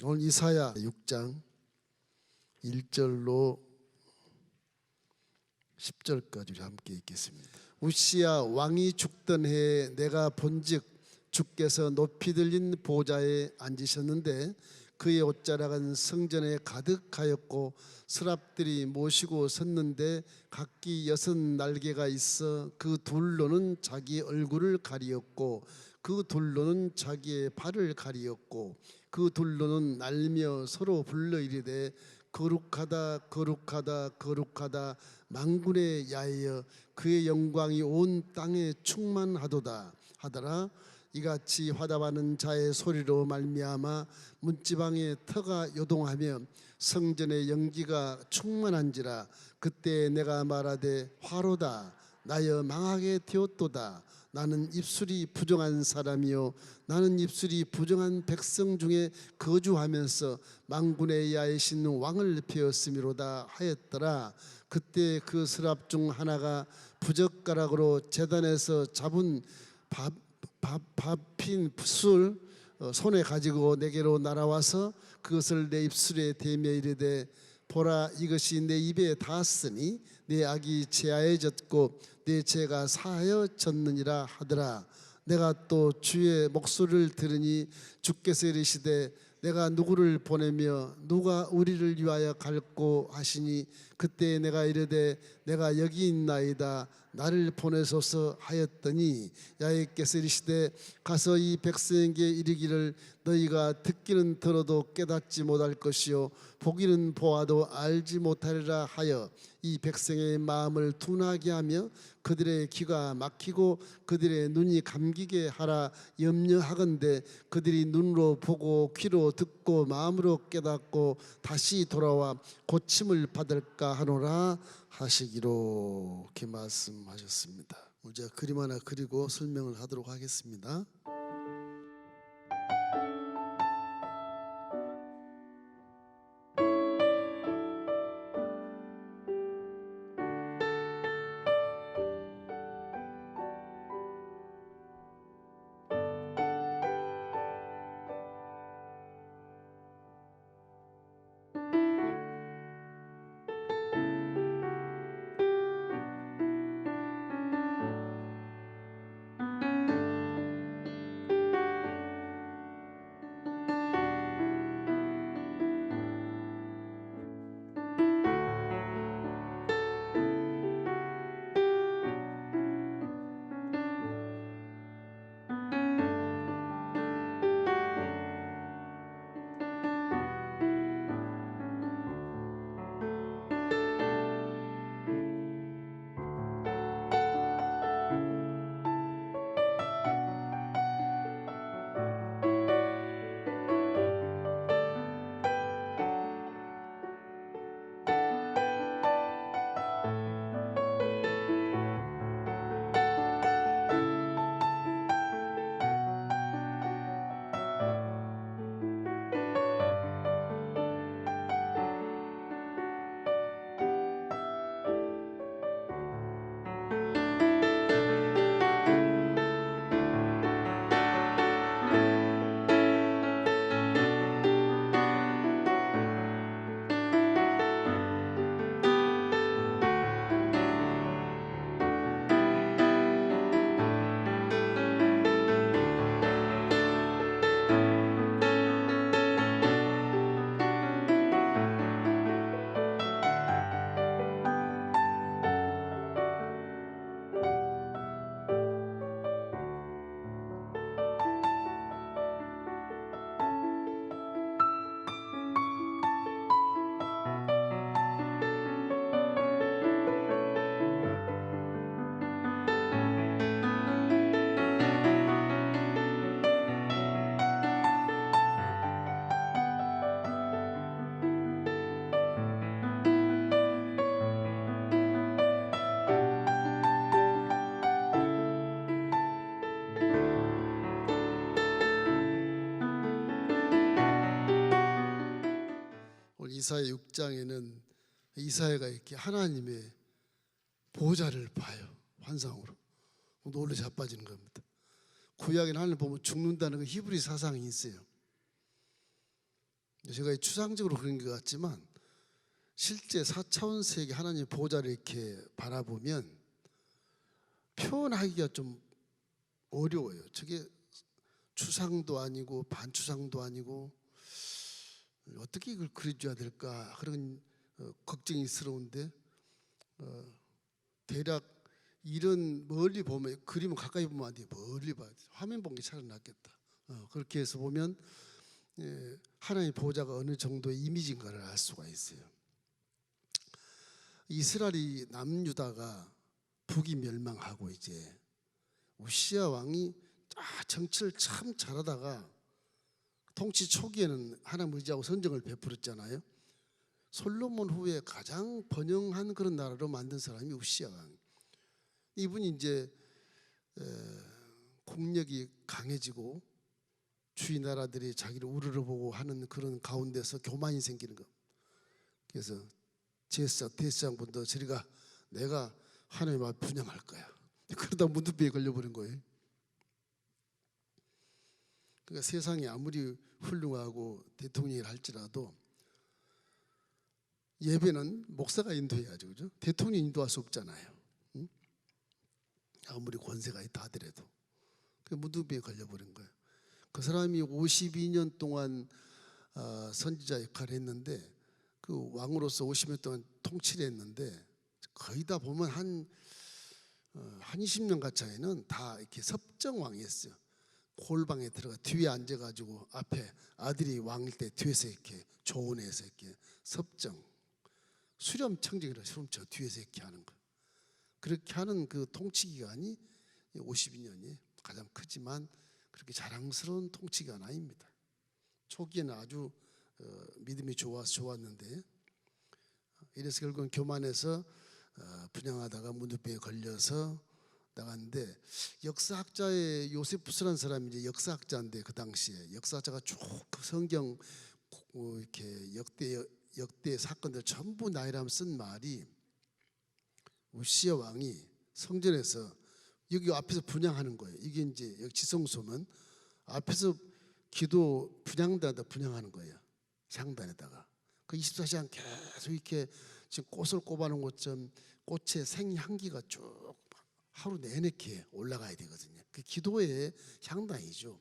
오늘 이사야 6장 1절로 10절까지 우리 함께 읽겠습니다. 우시야 왕이 죽던 해에 내가 본즉 주께서 높이 들린 보좌에 앉으셨는데 그의 옷자락은 성전에 가득하였고 서랍들이 모시고 섰는데 각기 6 날개가 있어 그 둘로는 자기 얼굴을 가리었고 그 둘로는 자기의 발을 가리었고 그 둘로는 날며 서로 불러 이르되 거룩하다 거룩하다 거룩하다 만군의 야훼여 그의 영광이 온 땅에 충만하도다 하더라. 이같이 화답하는 자의 소리로 말미암아 문지방의 터가 요동하며 성전의 연기가 충만한지라. 그때 내가 말하되 화로다 나여 망하게 되었도다. 나는 입술이 부정한 사람이요 나는 입술이 부정한 백성 중에 거주하면서 만군의 야이신 왕을 배웠음이로다 하였더라. 그때 그 서랍 중 하나가 부젓가락으로 제단에서 잡은 밥힌 술 손에 가지고 내게로 날아와서 그것을 내 입술에 대며 이르되 보라 이것이 내 입에 닿았으니 내 악이 제하여졌고 내 죄가 사하여졌느니라 하더라. 내가 또 주의 목소리를 들으니 주께서 이르시되 내가 누구를 보내며 누가 우리를 위하여 갈고 하시니 그때 내가 이르되 내가 여기 있나이다 나를 보내소서 하였더니 야훼께서 이르시되 가서 이 백성에게 이르기를 너희가 듣기는 들어도 깨닫지 못할 것이요 보기는 보아도 알지 못하리라 하여 이 백성의 마음을 둔하게 하며 그들의 귀가 막히고 그들의 눈이 감기게 하라 염려하건대 그들이 눈으로 보고 귀로 듣고 마음으로 깨닫고 다시 돌아와 고침을 받을까 하노라 하시기로. 이렇게 말씀하셨습니다. 제가 그림 하나 그리고 설명을 하도록 하겠습니다. 이사야 6장에는 이사야가 이렇게 하나님의 보좌를 봐요. 환상으로 놀라 자빠지는 겁니다. 구약에는 하나님 보면 죽는다는 그 히브리 사상이 있어요. 제가 추상적으로 그런 것 같지만 실제 4차원 세계 하나님 보좌를 이렇게 바라보면 표현하기가 좀 어려워요. 저게 추상도 아니고 반추상도 아니고 어떻게 이걸 그려줘야 될까 그런 걱정이스러운데 대략 이런 멀리 보면 그림은 가까이 보면 안 돼요. 멀리 봐야 돼. 화면 본 게 차라리 낫겠다. 그렇게 해서 보면 하나님의 보좌가 어느 정도의 이미지인가를 알 수가 있어요. 이스라엘이 남유다가 북이 멸망하고 이제 우시야 왕이 정치를 참 잘하다가 통치 초기에는 하나님 의지하고 선정을 베풀었잖아요. 솔로몬 후에 가장 번영한 그런 나라로 만든 사람이 우시야 왕. 이분이 이제 국력이 강해지고 주위 나라들이 자기를 우러러보고 하는 그런 가운데서 교만이 생기는 거. 그래서 대제사장분도 저리가 내가 하나님 앞에 분양할 거야. 그러다 문두비에 걸려버린 거예요. 그러니까 세상이 아무리 훌륭하고 대통령을 할지라도 예배는 목사가 인도해야죠, 그죠? 대통령이 인도할 수 없잖아요. 응? 아무리 권세가 있다 하더라도 그 문두비에 걸려버린 거예요. 그 사람이 52년 동안 선지자 역할을 했는데 그 왕으로서 50년 동안 통치를 했는데 거의 다 보면 한 20년 가까이는 다 이렇게 섭정왕이었어요. 골방에 들어가 뒤에 앉아가지고 앞에 아들이 왕일 때 뒤에서 이렇게 조언해서 이렇게 섭정 수렴청정이라 수렴청 뒤에서 이렇게 하는 거. 그렇게 하는 그 통치 기간이 52년이 가장 크지만 그렇게 자랑스러운 통치 기간 아닙니다. 초기에는 아주 믿음이 좋았는데 이래서 결국은 교만해서 분양하다가 문두병에 걸려서 나갔는데 역사학자의 요세푸스라는 사람이 이제 역사학자인데 그 당시에 역사학자가 쭉 성경 이렇게 역대 사건들 전부 나열하면 쓴 말이 우시야 왕이 성전에서 여기 앞에서 분향하는 거예요. 이게 이제 여기 지성소면 앞에서 기도 분향단에다 분향하는 거예요. 향단에다가 그 24시간 계속 이렇게 지금 꽃을 꼽아놓은 것처럼 꽃의 생향기가 쭉 하루 내내 이렇게 올라가야 되거든요. 그 기도의 향단이죠.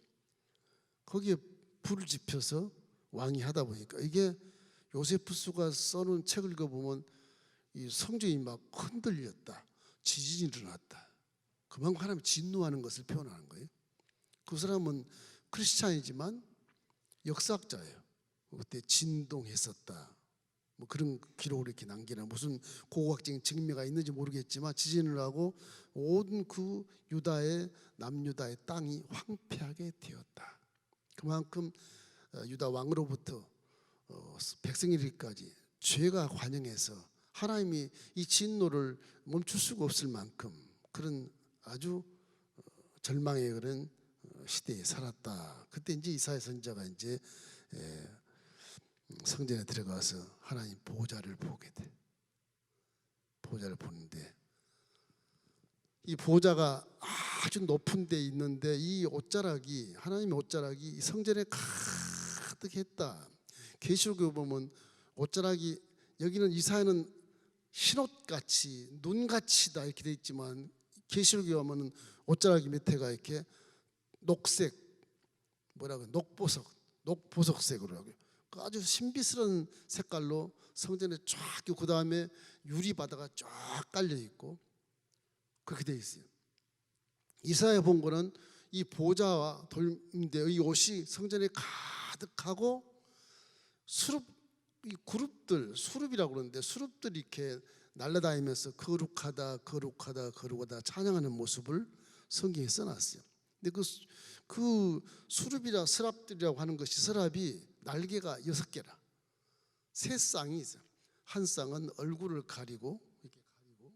거기에 불을 지펴서 왕이 하다 보니까 이게 요세푸스가 써놓은 책을 읽어보면 이 성전이 막 흔들렸다, 지진이 일어났다. 그만큼 하나님이 진노하는 것을 표현하는 거예요. 그 사람은 크리스찬이지만 역사학자예요. 그때 진동했었다. 뭐 그런 기록을 이렇게 남기나 무슨 고고학적인 증명가 있는지 모르겠지만 지진을 하고 모든 그 남유다의 땅이 황폐하게 되었다. 그만큼 유다 왕으로부터 백성이기까지 죄가 관영해서 하나님이 이 진노를 멈출 수가 없을 만큼 그런 아주 절망의 그런 시대에 살았다. 그때 이제 이사야 선지자가 이제 성전에 들어가서 하나님 보좌를 보게 돼. 보좌를 보는데 이 보좌가 아주 높은 데 있는데 이 옷자락이 하나님의 옷자락이 이 성전에 가득했다. 계시록에 보면 옷자락이 여기는 이사야는 흰옷같이 눈같이다 이렇게 돼 있지만 계시록에 보면은 옷자락이 밑에가 이렇게 녹색 녹보석색으로 하고요. 아주 신비스러운 색깔로 성전에 쫙 있고 그 다음에 유리바다가 쫙 깔려 있고 그렇게 돼 있어요. 이사야 본 거는 이 보좌와 돌인데 이 옷이 성전에 가득하고 이 그룹들 수룹이라고 그러는데 수룹들이 이렇게 날아다니면서 거룩하다 찬양하는 모습을 성경에 써놨어요. 근데 그 수룹이라 스랍들이라고 하는 것이 스랍이 날개가 6개라. 세 쌍이 있어요. 한 쌍은 얼굴을 가리고 이렇게 가리고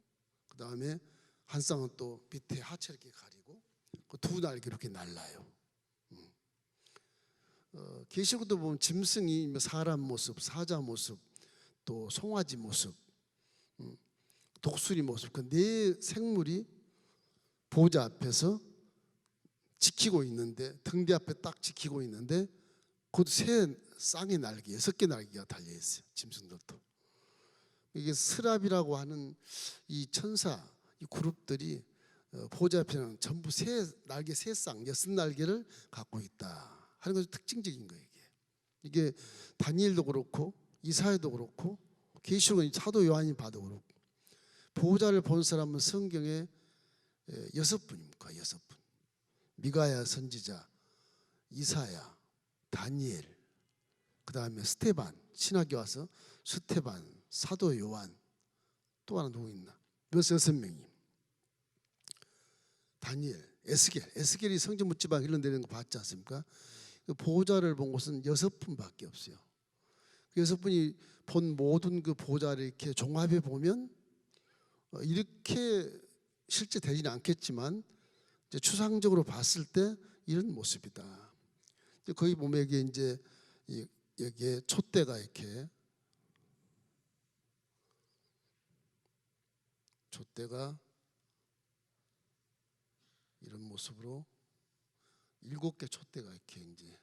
그 다음에 한 쌍은 또 밑에 하체를 이렇게 가리고 그 두 날개 이렇게 날라요. 계시록도 보면 짐승이 사람 모습, 사자 모습, 또 송아지 모습, 독수리 모습 그 네 생물이 보좌 앞에서 지키고 있는데 등대 앞에 딱 지키고 있는데 곧 새 쌍의 날개 6개 날개가 달려 있어요. 짐승들도. 이게 스랍이라고 하는 이 천사 이 그룹들이 보좌 앞에는 전부 날개 3쌍 6날개를 갖고 있다 하는 것이 특징적인 거예요. 이게 다니엘도 그렇고 이사야도 그렇고 계시록은 사도 요한이 봐도 그렇고 보좌를 본 사람은 성경에 6분입니다. 6분. 미가야 선지자, 이사야, 다니엘, 그 다음에 스테반, 신학교 와서 스테반, 사도 요한, 또 하나 누구 있나? 벌써 6명이. 다니엘, 에스겔이 성전 묻지방 흘러내리는 거 봤지 않습니까? 그 보좌를 본 곳은 6분밖에 없어요. 그 6분이 본 모든 그 보좌를 이렇게 종합해 보면 이렇게 실제 되지는 않겠지만 이제 추상적으로 봤을 때 이런 모습이다. 거기 보면 여기 이제 여기에 촛대가 이렇게 촛대가 이런 모습으로 7개 촛대가 이렇게 이제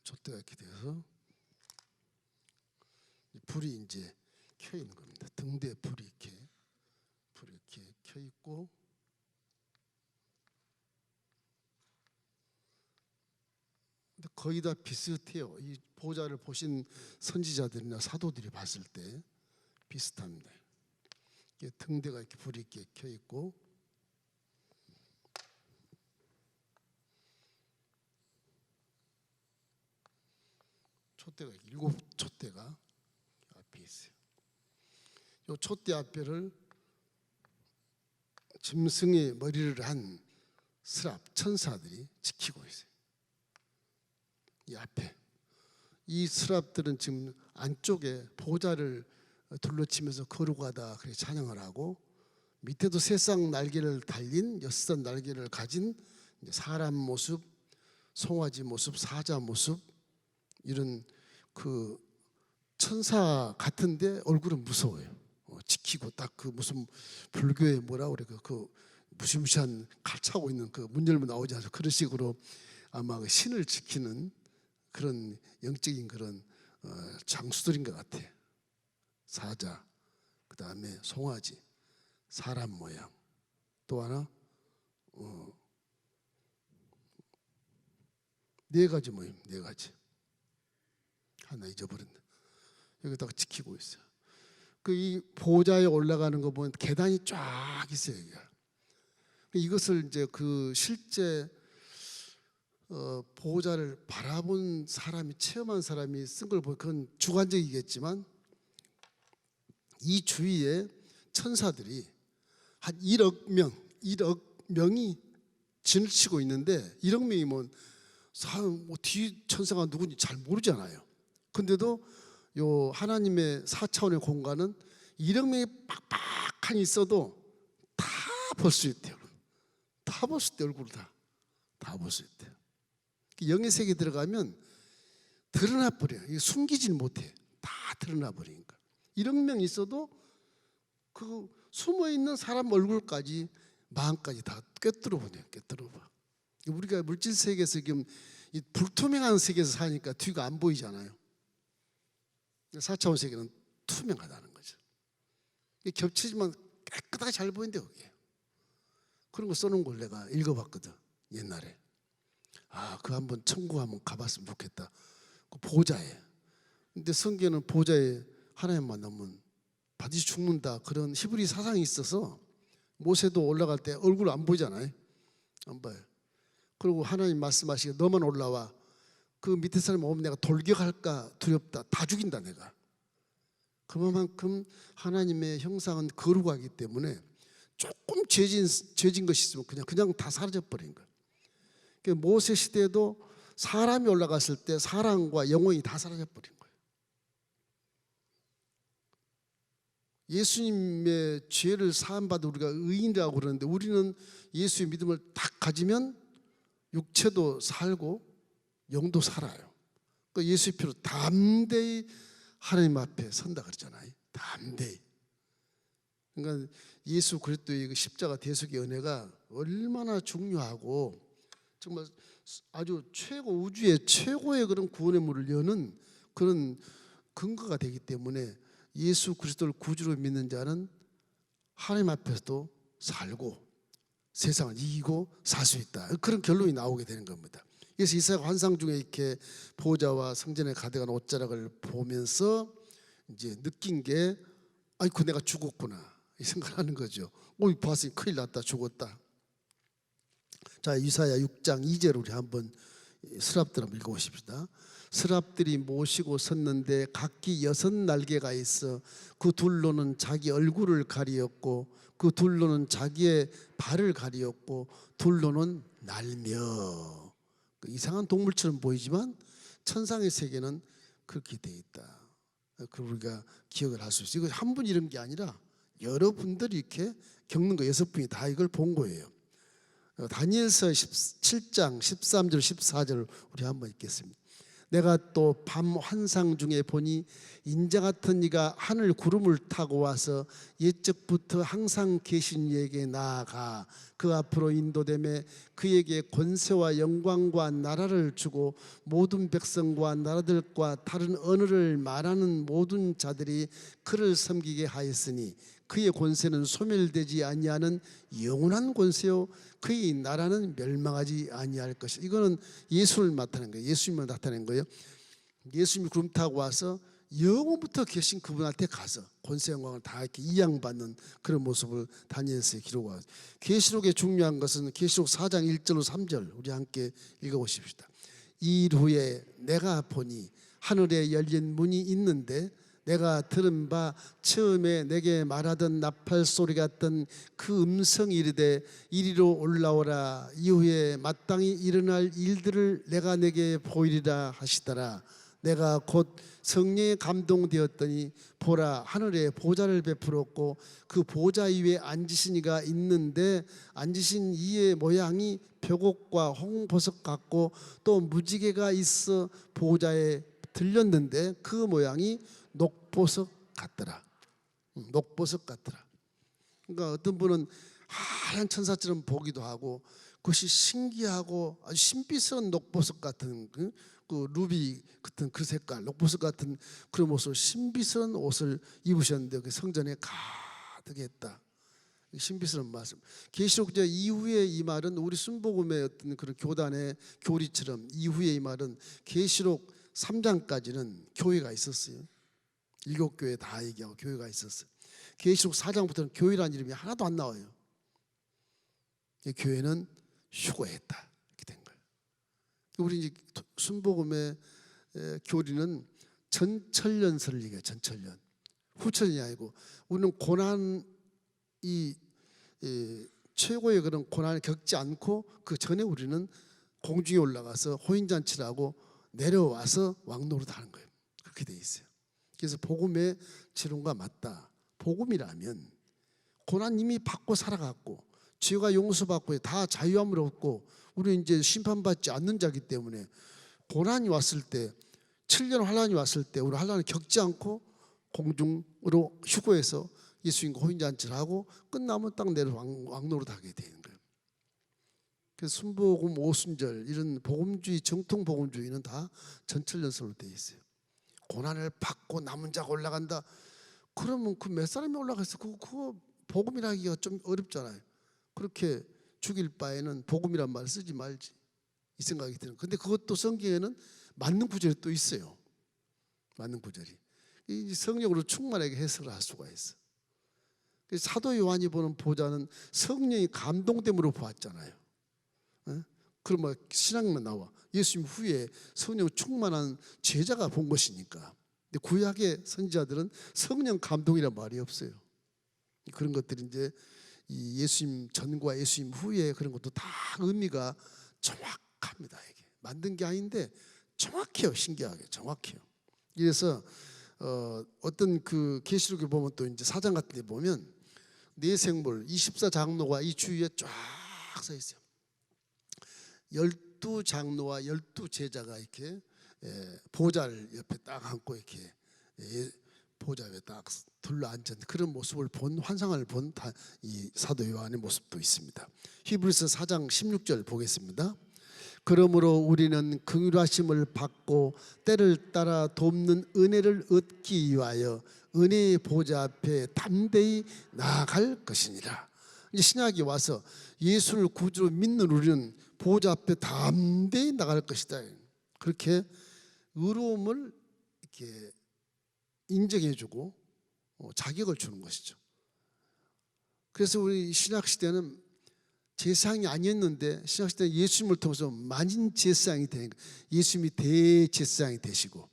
촛대가 이렇게 돼서 불이 이제 켜 있는 겁니다. 등대에 불이 이렇게 켜 있고 근데 거의 다 비슷해요. 이 보좌를 보신 선지자들이나 사도들이 봤을 때 비슷합니다. 등대가 이렇게 불이 이렇게 켜 있고 촛대가 7촛대가 앞에 있어요. 이 촛대 앞에를 짐승의 머리를 한 스랍 천사들이 지키고 있어요. 이 앞에 이 스랍들은 지금 안쪽에 보좌를 둘러치면서 거룩하다 그렇게 찬양을 하고 밑에도 3쌍 날개를 달린 6쌍 날개를 가진 사람 모습, 송아지 모습, 사자 모습 이런 그 천사 같은데 얼굴은 무서워요. 지키고 딱 그 무슨 불교의 뭐라 그래 그 무시무시한 칼 차고 있는 그 문 열면 나오지 않아서 그런 식으로 아마 그 신을 지키는 그런 영적인 그런 장수들인 것 같아. 사자, 그 다음에 송아지, 사람 모양, 또 하나 4가지 모임, 4가지. 하나 잊어버렸네. 여기다가 지키고 있어요. 그 이 보좌에 올라가는 거 보면 계단이 쫙 있어요. 이것을 이제 그 실제 보호자를 바라본 사람이 체험한 사람이 쓴 걸 보면 그건 주관적이겠지만 이 주위에 천사들이 한 1억 명이 진을 치고 있는데 1억 명이면 뒤 천사가 누군지 잘 모르잖아요. 근데도 요 하나님의 4차원의 공간은 1억 명이 빡빡하니 있어도 다 볼 수 있대요. 다 볼 수 있대. 얼굴을 다 볼 수 있대요. 영의 세계에 들어가면 드러나 버려요. 숨기질 못해. 다 드러나 버리니까. 1억 명 있어도 그 숨어 있는 사람 얼굴까지 마음까지 다 꿰뚫어 보네요. 꿰뚫어 봐. 우리가 물질 세계에서 지금 이 불투명한 세계에서 사니까 뒤가 안 보이잖아요. 4차원 세계는 투명하다는 거죠. 겹치지만 깨끗하게 잘 보인대 거기에. 그런 거 써놓은 걸 내가 읽어봤거든 옛날에. 그 한번 천국 한번 가봤으면 좋겠다. 그 보좌에. 근데 성경은 보좌에 하나님 만나면 반드시 죽는다 그런 히브리 사상이 있어서 모세도 올라갈 때 얼굴 안 보이잖아요. 안 봐요. 그리고 하나님 말씀하시기에 너만 올라와. 그 밑에 사람 오면 내가 돌격할까 두렵다. 다 죽인다 내가. 그만큼 하나님의 형상은 거룩하기 때문에 조금 죄진 것이 있으면 그냥 다 사라져버린 거예요. 그러니까 모세 시대에도 사람이 올라갔을 때 사랑과 영혼이 다 사라져버린 거예요. 예수님의 죄를 사함받아 우리가 의인이라고 그러는데 우리는 예수의 믿음을 딱 가지면 육체도 살고 영도 살아요. 그 예수의 피로 담대히 하나님 앞에 선다 그러잖아요. 담대히. 그러니까 예수 그리스도의 십자가 대속의 은혜가 얼마나 중요하고 정말 아주 최고 우주의 최고의 그런 구원의 문을 여는 그런 근거가 되기 때문에 예수 그리스도를 구주로 믿는 자는 하나님 앞에서도 살고 세상을 이기고 살 수 있다. 그런 결론이 나오게 되는 겁니다. 그래서 이사야 환상 중에 이렇게 보좌와 성전에 가득한 옷자락을 보면서 이제 느낀 게 아이고 내가 죽었구나 이 생각하는 거죠. 봤으니 큰일 났다 죽었다. 자 이사야 6장 2절 우리 한번 서랍들 한번 읽어보십시다. 서랍들이 모시고 섰는데 각기 6날개가 있어 그 둘로는 자기 얼굴을 가리었고 그 둘로는 자기의 발을 가리었고 둘로는 날며 이상한 동물처럼 보이지만 천상의 세계는 그렇게 돼 있다. 그걸 우리가 기억을 할 수 있어요. 이거 한 분 이런 게 아니라 여러분들이 이렇게 겪는 거 6분이 다 이걸 본 거예요. 다니엘서 17장 13절 14절 우리 한번 읽겠습니다. 내가 또 밤 환상 중에 보니 인자 같은 이가 하늘 구름을 타고 와서 옛적부터 항상 계신 이에게 나아가 그 앞으로 인도되매 그에게 권세와 영광과 나라를 주고 모든 백성과 나라들과 다른 언어를 말하는 모든 자들이 그를 섬기게 하였으니 그의 권세는 소멸되지 아니하는 영원한 권세요 그의 나라는 멸망하지 아니할 것이다. 이거는 예수를 나타낸 거예요. 예수님을 나타낸 거예요. 예수님이 구름 타고 와서 영원부터 계신 그분한테 가서 권세 영광을 다 이렇게 이양받는 그런 모습을 다니엘서에 기록하고 계시록의 중요한 것은 계시록 4장 1절로 3절 우리 함께 읽어보십시다. 이 일 후에 내가 보니 하늘에 열린 문이 있는데 내가 들은 바 처음에 내게 말하던 나팔 소리 같던 그 음성이 이르되 이리로 올라오라 이후에 마땅히 일어날 일들을 내가 내게 보이리라 하시더라. 내가 곧 성령에 감동되었더니 보라 하늘에 보좌를 베풀었고 그 보좌 위에 앉으신 이가 있는데 앉으신 이의 모양이 벽옥과 홍보석 같고 또 무지개가 있어 보좌에 들렸는데 그 모양이 녹보석 같더라. 녹보석 같더라. 그러니까 어떤 분은 하얀 천사처럼 보기도 하고 그것이 신기하고 아주 신비스러운 녹보석 같은 그 루비 같은 그 색깔 녹보석 같은 그런 모습을 신비스러운 옷을 입으셨는데 그 성전에 가득했다. 신비스러운 말씀. 계시록 이후에 이 말은 우리 순복음의 어떤 그런 교단의 교리처럼 이후에 이 말은 계시록 3장까지는 교회가 있었어요. 7교회 다 얘기하고 교회가 있었어요. 계시록 4장부터는 교회라는 이름이 하나도 안 나와요. 교회는 휴거했다 이렇게 된 거예요. 우리 이제 순복음의 교리는 전천년설을 얘기해요. 전천년. 후천년이 아니고 우리는 고난이 최고의 그런 고난을 겪지 않고 그 전에 우리는 공중에 올라가서 호인잔치를 하고 내려와서 왕노릇하는 거예요. 그렇게 돼 있어요. 그래서 복음의 지론과 맞다. 복음이라면 고난 이미 받고 살아갔고 죄가 용서받고 다 자유함을 얻고 우리는 이제 심판받지 않는 자이기 때문에 고난이 왔을 때 7년 환란이 왔을 때 우리 환란을 겪지 않고 공중으로 휴거해서 예수님과 호인잔치를 하고 끝나면 딱 내려 왕노릇 하게 되는 거예요. 그래서 순복음 오순절 이런 복음주의 정통 복음주의는 다 전철연설로 되어 있어요. 고난을 받고 남은 자가 올라간다. 그러면 그 몇 사람이 올라가서 그거 복음이라기가 좀 어렵잖아요. 그렇게 죽일 바에는 복음이란 말 쓰지 말지 이 생각이 드는. 근데 그것도 성경에는 맞는 구절이 또 있어요. 맞는 구절이 이 성령으로 충만하게 해석을 할 수가 있어. 사도 요한이 보는 보좌는 성령이 감동됨으로 보았잖아요. 그러면 신앙만 나와. 예수님 후에 성령 충만한 제자가 본 것이니까. 근데 구약의 선지자들은 성령 감동이란 말이 없어요. 그런 것들이 이제 이 예수님 전과 예수님 후에 그런 것도 다 의미가 정확합니다. 이게 만든 게 아닌데 정확해요. 신기하게 정확해요. 그래서 어떤 그 계시록에 보면 또 이제 4장 같은 데 보면 네 생물 24장로가 이 주위에 쫙 서 있어요. 12장로와 12제자가 이렇게 보좌를 옆에 딱 앉고 이렇게 보좌 위에 딱 둘러 앉은 그런 모습을 본 환상을 본 이 사도 요한의 모습도 있습니다. 히브리서 4장 16절 보겠습니다. 그러므로 우리는 긍휼하심을 받고 때를 따라 돕는 은혜를 얻기 위하여 은혜의 보좌 앞에 담대히 나아갈 것이니라. 이제 신약이 와서 예수를 구주로 믿는 우리는 보좌 앞에 담대히 나갈 것이다. 그렇게 의로움을 이렇게 인정해주고 자격을 주는 것이죠. 그래서 우리 신약 시대는 제사장이 아니었는데 신약 시대는 예수님을 통해서 만인 제사장이 되는 거예요. 예수님이 대제사장이 되시고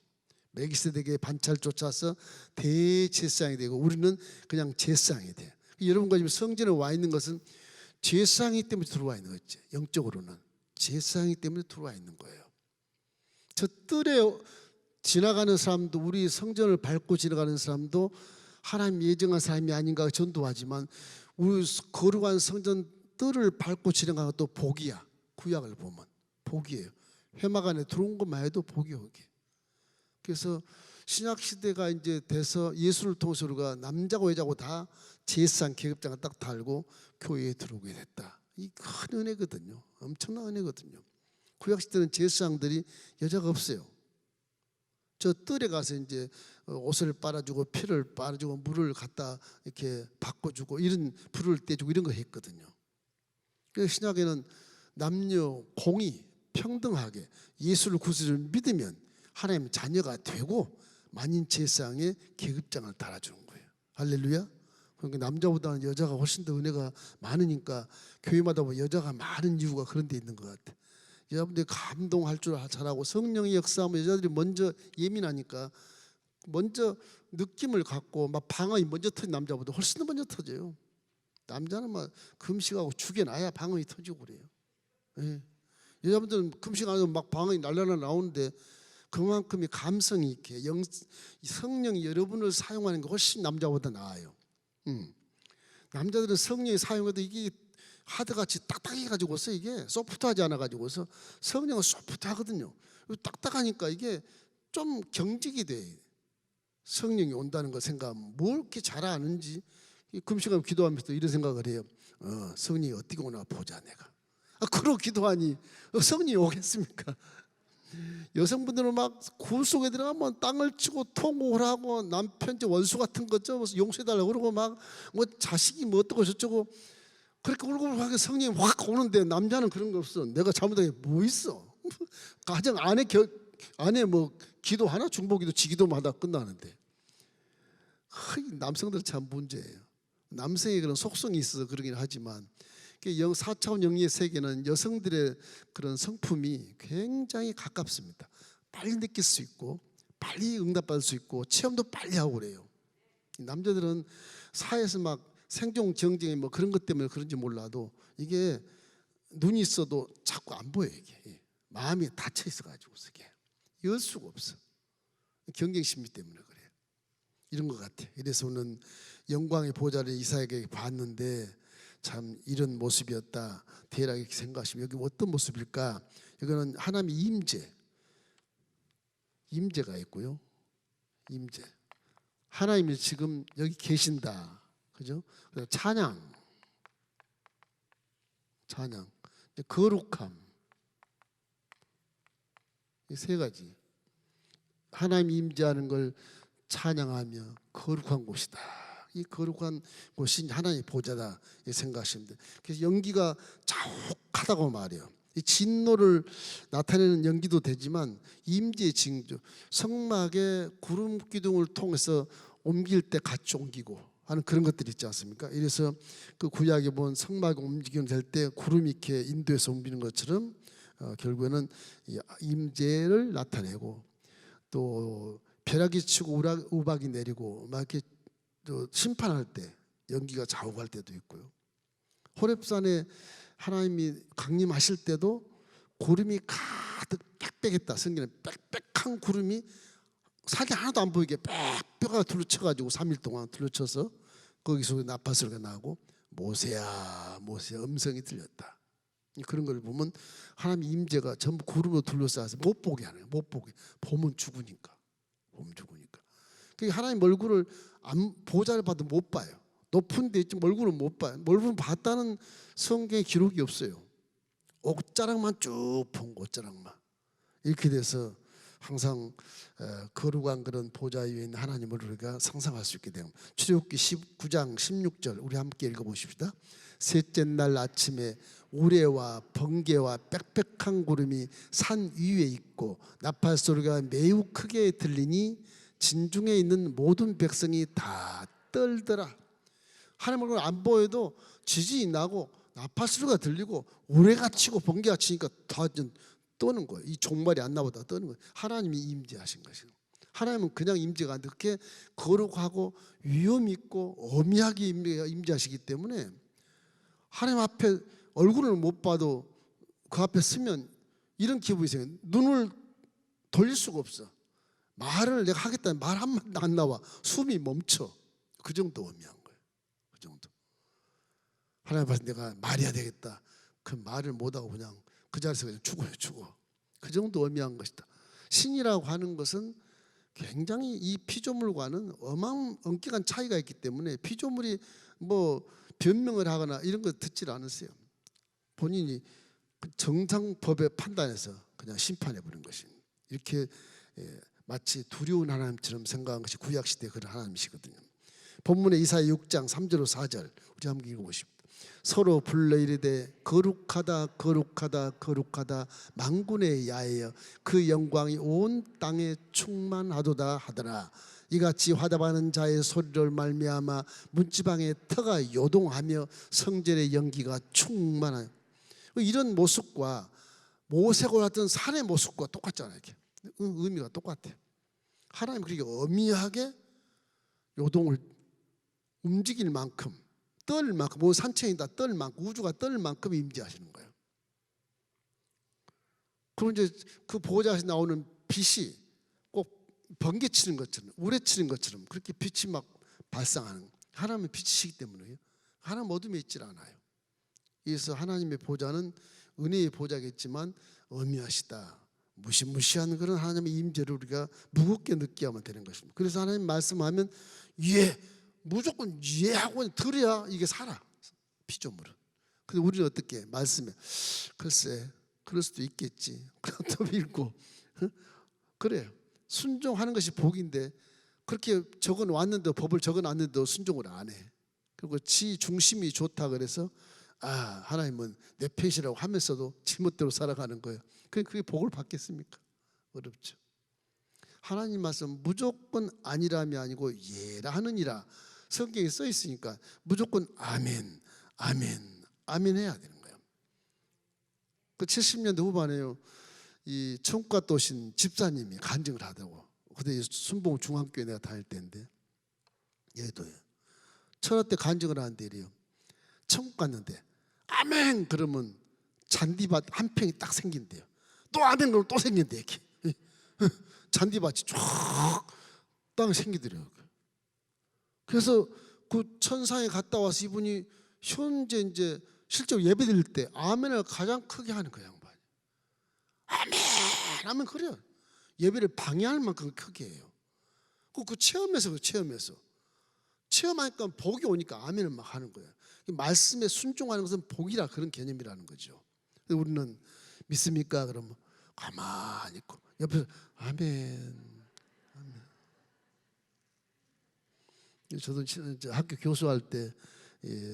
멜기세덱의 반차를 쫓아서 대제사장이 되고 우리는 그냥 제사장이 돼요. 여러분과 지금 성전에 와 있는 것은 제사장이기 때문에 들어와 있는 거죠. 영적으로는 제사장이기 때문에 들어와 있는 거예요. 저 뜰에 지나가는 사람도, 우리 성전을 밟고 지나가는 사람도 하나님 예정한 사람이 아닌가 전도하지만 우리 거룩한 성전 뜰을 밟고 지나가는 것도 복이야. 구약을 보면 복이에요. 회막 안에 들어온 것만 해도 복이에요. 그래서 신약 시대가 이제 돼서 예수를 통해서 우리가 남자고 여자고 다 제사장 계급장을 딱 달고 교회에 들어오게 됐다. 이 큰 은혜거든요. 엄청난 은혜거든요. 구약 시대는 제사장들이 여자가 없어요. 저 뜰에 가서 이제 옷을 빨아주고 피를 빨아주고 물을 갖다 이렇게 바꿔주고 이런 불을 떼주고 이런 거 했거든요. 그래서 신약에는 남녀 공의 평등하게 예수를 구세주를 믿으면 하나님 자녀가 되고 만인 제사장의 계급장을 달아주는 거예요. 할렐루야. 그러니까 남자보다는 여자가 훨씬 더 은혜가 많으니까 교회마다 보면 여자가 많은 이유가 그런 데 있는 것 같아요. 여자분들이 감동할 줄 잘하고 성령의 역사하면 여자들이 먼저 예민하니까 먼저 느낌을 갖고 막 방언이 먼저 터진 남자보다 훨씬 더 먼저 터져요. 남자는 막 금식하고 죽여놔야 방언이 터지고 그래요. 예. 여자분들은 금식 안 하고 막 방언이 날라나 나오는데 그만큼의 감성이 있게 성령이 여러분을 사용하는 게 훨씬 남자보다 나아요. 남자들은 성령이 사용해도 이게 하드같이 딱딱해가지고서 이게 소프트하지 않아가지고서 성령은 소프트하거든요. 딱딱하니까 이게 좀 경직이 돼. 성령이 온다는 걸 생각하면 뭘 이렇게 잘 아는지 금식하면 기도하면서 이런 생각을 해요. 성령이 어떻게 오나 보자 내가. 그러고 기도하니 성령이 오겠습니까? 여성분들은 막 굴 속에 들어가면 땅을 치고 통곡을 하고 남편 원수 같은 거죠 용서해달라고 그러고 막 뭐 자식이 뭐 어떻고 저쩌고 그렇게 울고불고하게 성령이 확 오는데 남자는 그런 거 없어. 내가 잘못한 게 뭐 있어. 가정 안에 뭐 기도하나 중보기도 지기도마다 끝나는데 남성들은 참 문제예요. 남성의 그런 속성이 있어서 그러긴 하지만 4차원 영리의 세계는 여성들의 그런 성품이 굉장히 가깝습니다. 빨리 느낄 수 있고 빨리 응답받을 수 있고 체험도 빨리 하고 그래요. 남자들은 사회에서 막 생존 경쟁이 뭐 그런 것 때문에 그런지 몰라도 이게 눈이 있어도 자꾸 안 보여. 이게 마음이 닫혀 있어가지고 이게 열 수가 없어. 경쟁심리 때문에 그래요. 이런 것 같아요. 이래서 오늘 영광의 보좌를 이사야에게 봤는데 참 이런 모습이었다. 대략 생각하시면 여기 어떤 모습일까? 이거는 하나님의 임재가 있고요. 임재. 하나님이 지금 여기 계신다. 그죠? 찬양, 거룩함. 이 세 가지. 하나님이 임재하는 걸 찬양하며 거룩한 곳이다. 이 거룩한 곳이 하나님의 보좌다 생각하시면 돼요. 그래서 연기가 자욱하다고 말해요. 이 진노를 나타내는 연기도 되지만 임재의 징조, 성막의 구름 기둥을 통해서 옮길 때 같이 옮기고 하는 그런 것들이 있지 않습니까? 이래서 그 구약에 본 성막이 움직이될 때 구름이 이렇게 인도에서 옮기는 것처럼 결국에는 임재를 나타내고 또 벼락이 치고 우박이 내리고 막 이렇게 또 심판할 때 연기가 자욱할 때도 있고요. 호렙산에 하나님이 강림하실 때도 구름이 가득 빽빽했다. 성경에 빽빽한 구름이 사기 하나도 안 보이게 빽빽하게 둘러쳐가지고 3일 동안 둘러쳐서 거기서 나팔소리가 나고 모세야 모세야 음성이 들렸다. 그런 걸 보면 하나님 임재가 전부 구름으로 둘러싸여서 못 보게 하네요. 못 보게. 보면 죽으니까. 하나님 얼굴을 보좌를 봐도 못 봐요. 높은 데 있지 얼굴은 못 봐요. 얼굴은 봤다는 성경에 기록이 없어요. 옷자락만 쭉 본 옷자락만 이렇게 돼서 항상 거룩한 그런 보좌 위에 있는 하나님을 우리가 상상할 수 있게 돼요. 출애굽기 19장 16절 우리 함께 읽어보십시다. 셋째 날 아침에 우레와 번개와 빽빽한 구름이 산 위에 있고 나팔 소리가 매우 크게 들리니 진중에 있는 모든 백성이 다 떨더라. 하나님을 안 보여도 지진이 나고 나팔 소리가 들리고 우레가 치고 번개가 치니까 다 떠는 거예요. 이 종말이 안 나보다 떠는 거예요. 하나님이 임재하신 것이에요. 하나님은 그냥 임재가 아닌데 그렇게 거룩하고 위험 있고 엄하게 임재하시기 때문에 하나님 앞에 얼굴을 못 봐도 그 앞에 서면 이런 기분이 생겨요. 눈을 돌릴 수가 없어. 말을 내가 하겠다는 말 한마디도 안 나와. 숨이 멈춰. 그 정도 엄한 거예요. 그 정도. 하나님 앞에서 내가 말해야 되겠다. 그 말을 못하고 그냥 그 자리에서 그냥 죽어. 그 정도 엄한 것이다. 신이라고 하는 것은 굉장히 이 피조물과는 엄격한 차이가 있기 때문에 피조물이 뭐 변명을 하거나 이런 거 듣질 않으세요. 본인이 정상법의 판단에서 그냥 심판해 버린 것입니다. 이렇게 마치 두려운 하나님처럼 생각한 것이 구약시대 그런 하나님이시거든요. 본문의 이사야 6장 3절로 4절 우리 한번 읽어보십시오. 서로 불러 이르되 거룩하다 거룩하다 거룩하다 만군의 야훼여 그 영광이 온 땅에 충만하도다 하더라. 이같이 화답하는 자의 소리를 말미암아 문지방의 터가 요동하며 성전의 연기가 충만한 이런 모습과 모세고 같은 산의 모습과 똑같잖아요. 이렇게 의미가 똑같아요. 하나님 그렇게 엄미하게 요동을 움직일 만큼 떨 만큼 뭐 산천이다 떨 만큼 우주가 떨 만큼 임재하시는 거예요. 그럼 이제 그 보좌에서 나오는 빛이 꼭 번개치는 것처럼 우레치는 것처럼 그렇게 빛이 막 발상하는 하나님의 빛이시기 때문에요. 하나님 어둠에 있질 않아요. 그래서 하나님의 보좌는 은혜의 보좌겠지만 엄미하시다. 무시무시한 그런 하나님의 임재를 우리가 무겁게 느끼하면 되는 것입니다. 그래서 하나님 말씀하면 무조건 이해하고 들어야 이게 살아. 피조물은. 근데 우리는 어떻게 말씀에 글쎄 그럴 수도 있겠지. 그것도 읽고 그래요. 순종하는 것이 복인데 그렇게 적어놨는데 법을 적어놨는데도 순종을 안 해. 그리고 지 중심이 좋다 그래서 하나님은 내 편이라고 하면서도 지멋대로 살아가는 거예요. 그게 복을 받겠습니까? 어렵죠. 하나님 말씀 무조건 아니라면 아니고 예라 하느니라 성경에 써 있으니까 무조건 아멘 아멘 아멘 해야 되는 거예요. 그 70년대 후반에요. 이 천국가 또 오신 집사님이 간증을 하더라고. 그때 순봉 중앙교회 내가 다닐 때인데 얘도요. 천하 때 간증을 하는데 이래요. 천국 갔는데 아멘 그러면 잔디밭 한 평이 딱 생긴대요. 또 아멘 그러면 또 생긴대 이렇게. 잔디밭이 쫙 땅에 생기더래요. 그래서 그 천상에 갔다 와서 이분이 현재 이제 실제로 예배 드릴 때 아멘을 가장 크게 하는 그 양반이. 아멘 하면 그래요. 예배를 방해할 만큼 크게 해요. 그 체험에서 체험하니까 복이 오니까 아멘을 막 하는 거예요. 말씀에 순종하는 것은 복이라 그런 개념이라는 거죠. 우리는 믿습니까? 그러면 가만히 있고 옆에서 아멘. 저도 학교 교수할 때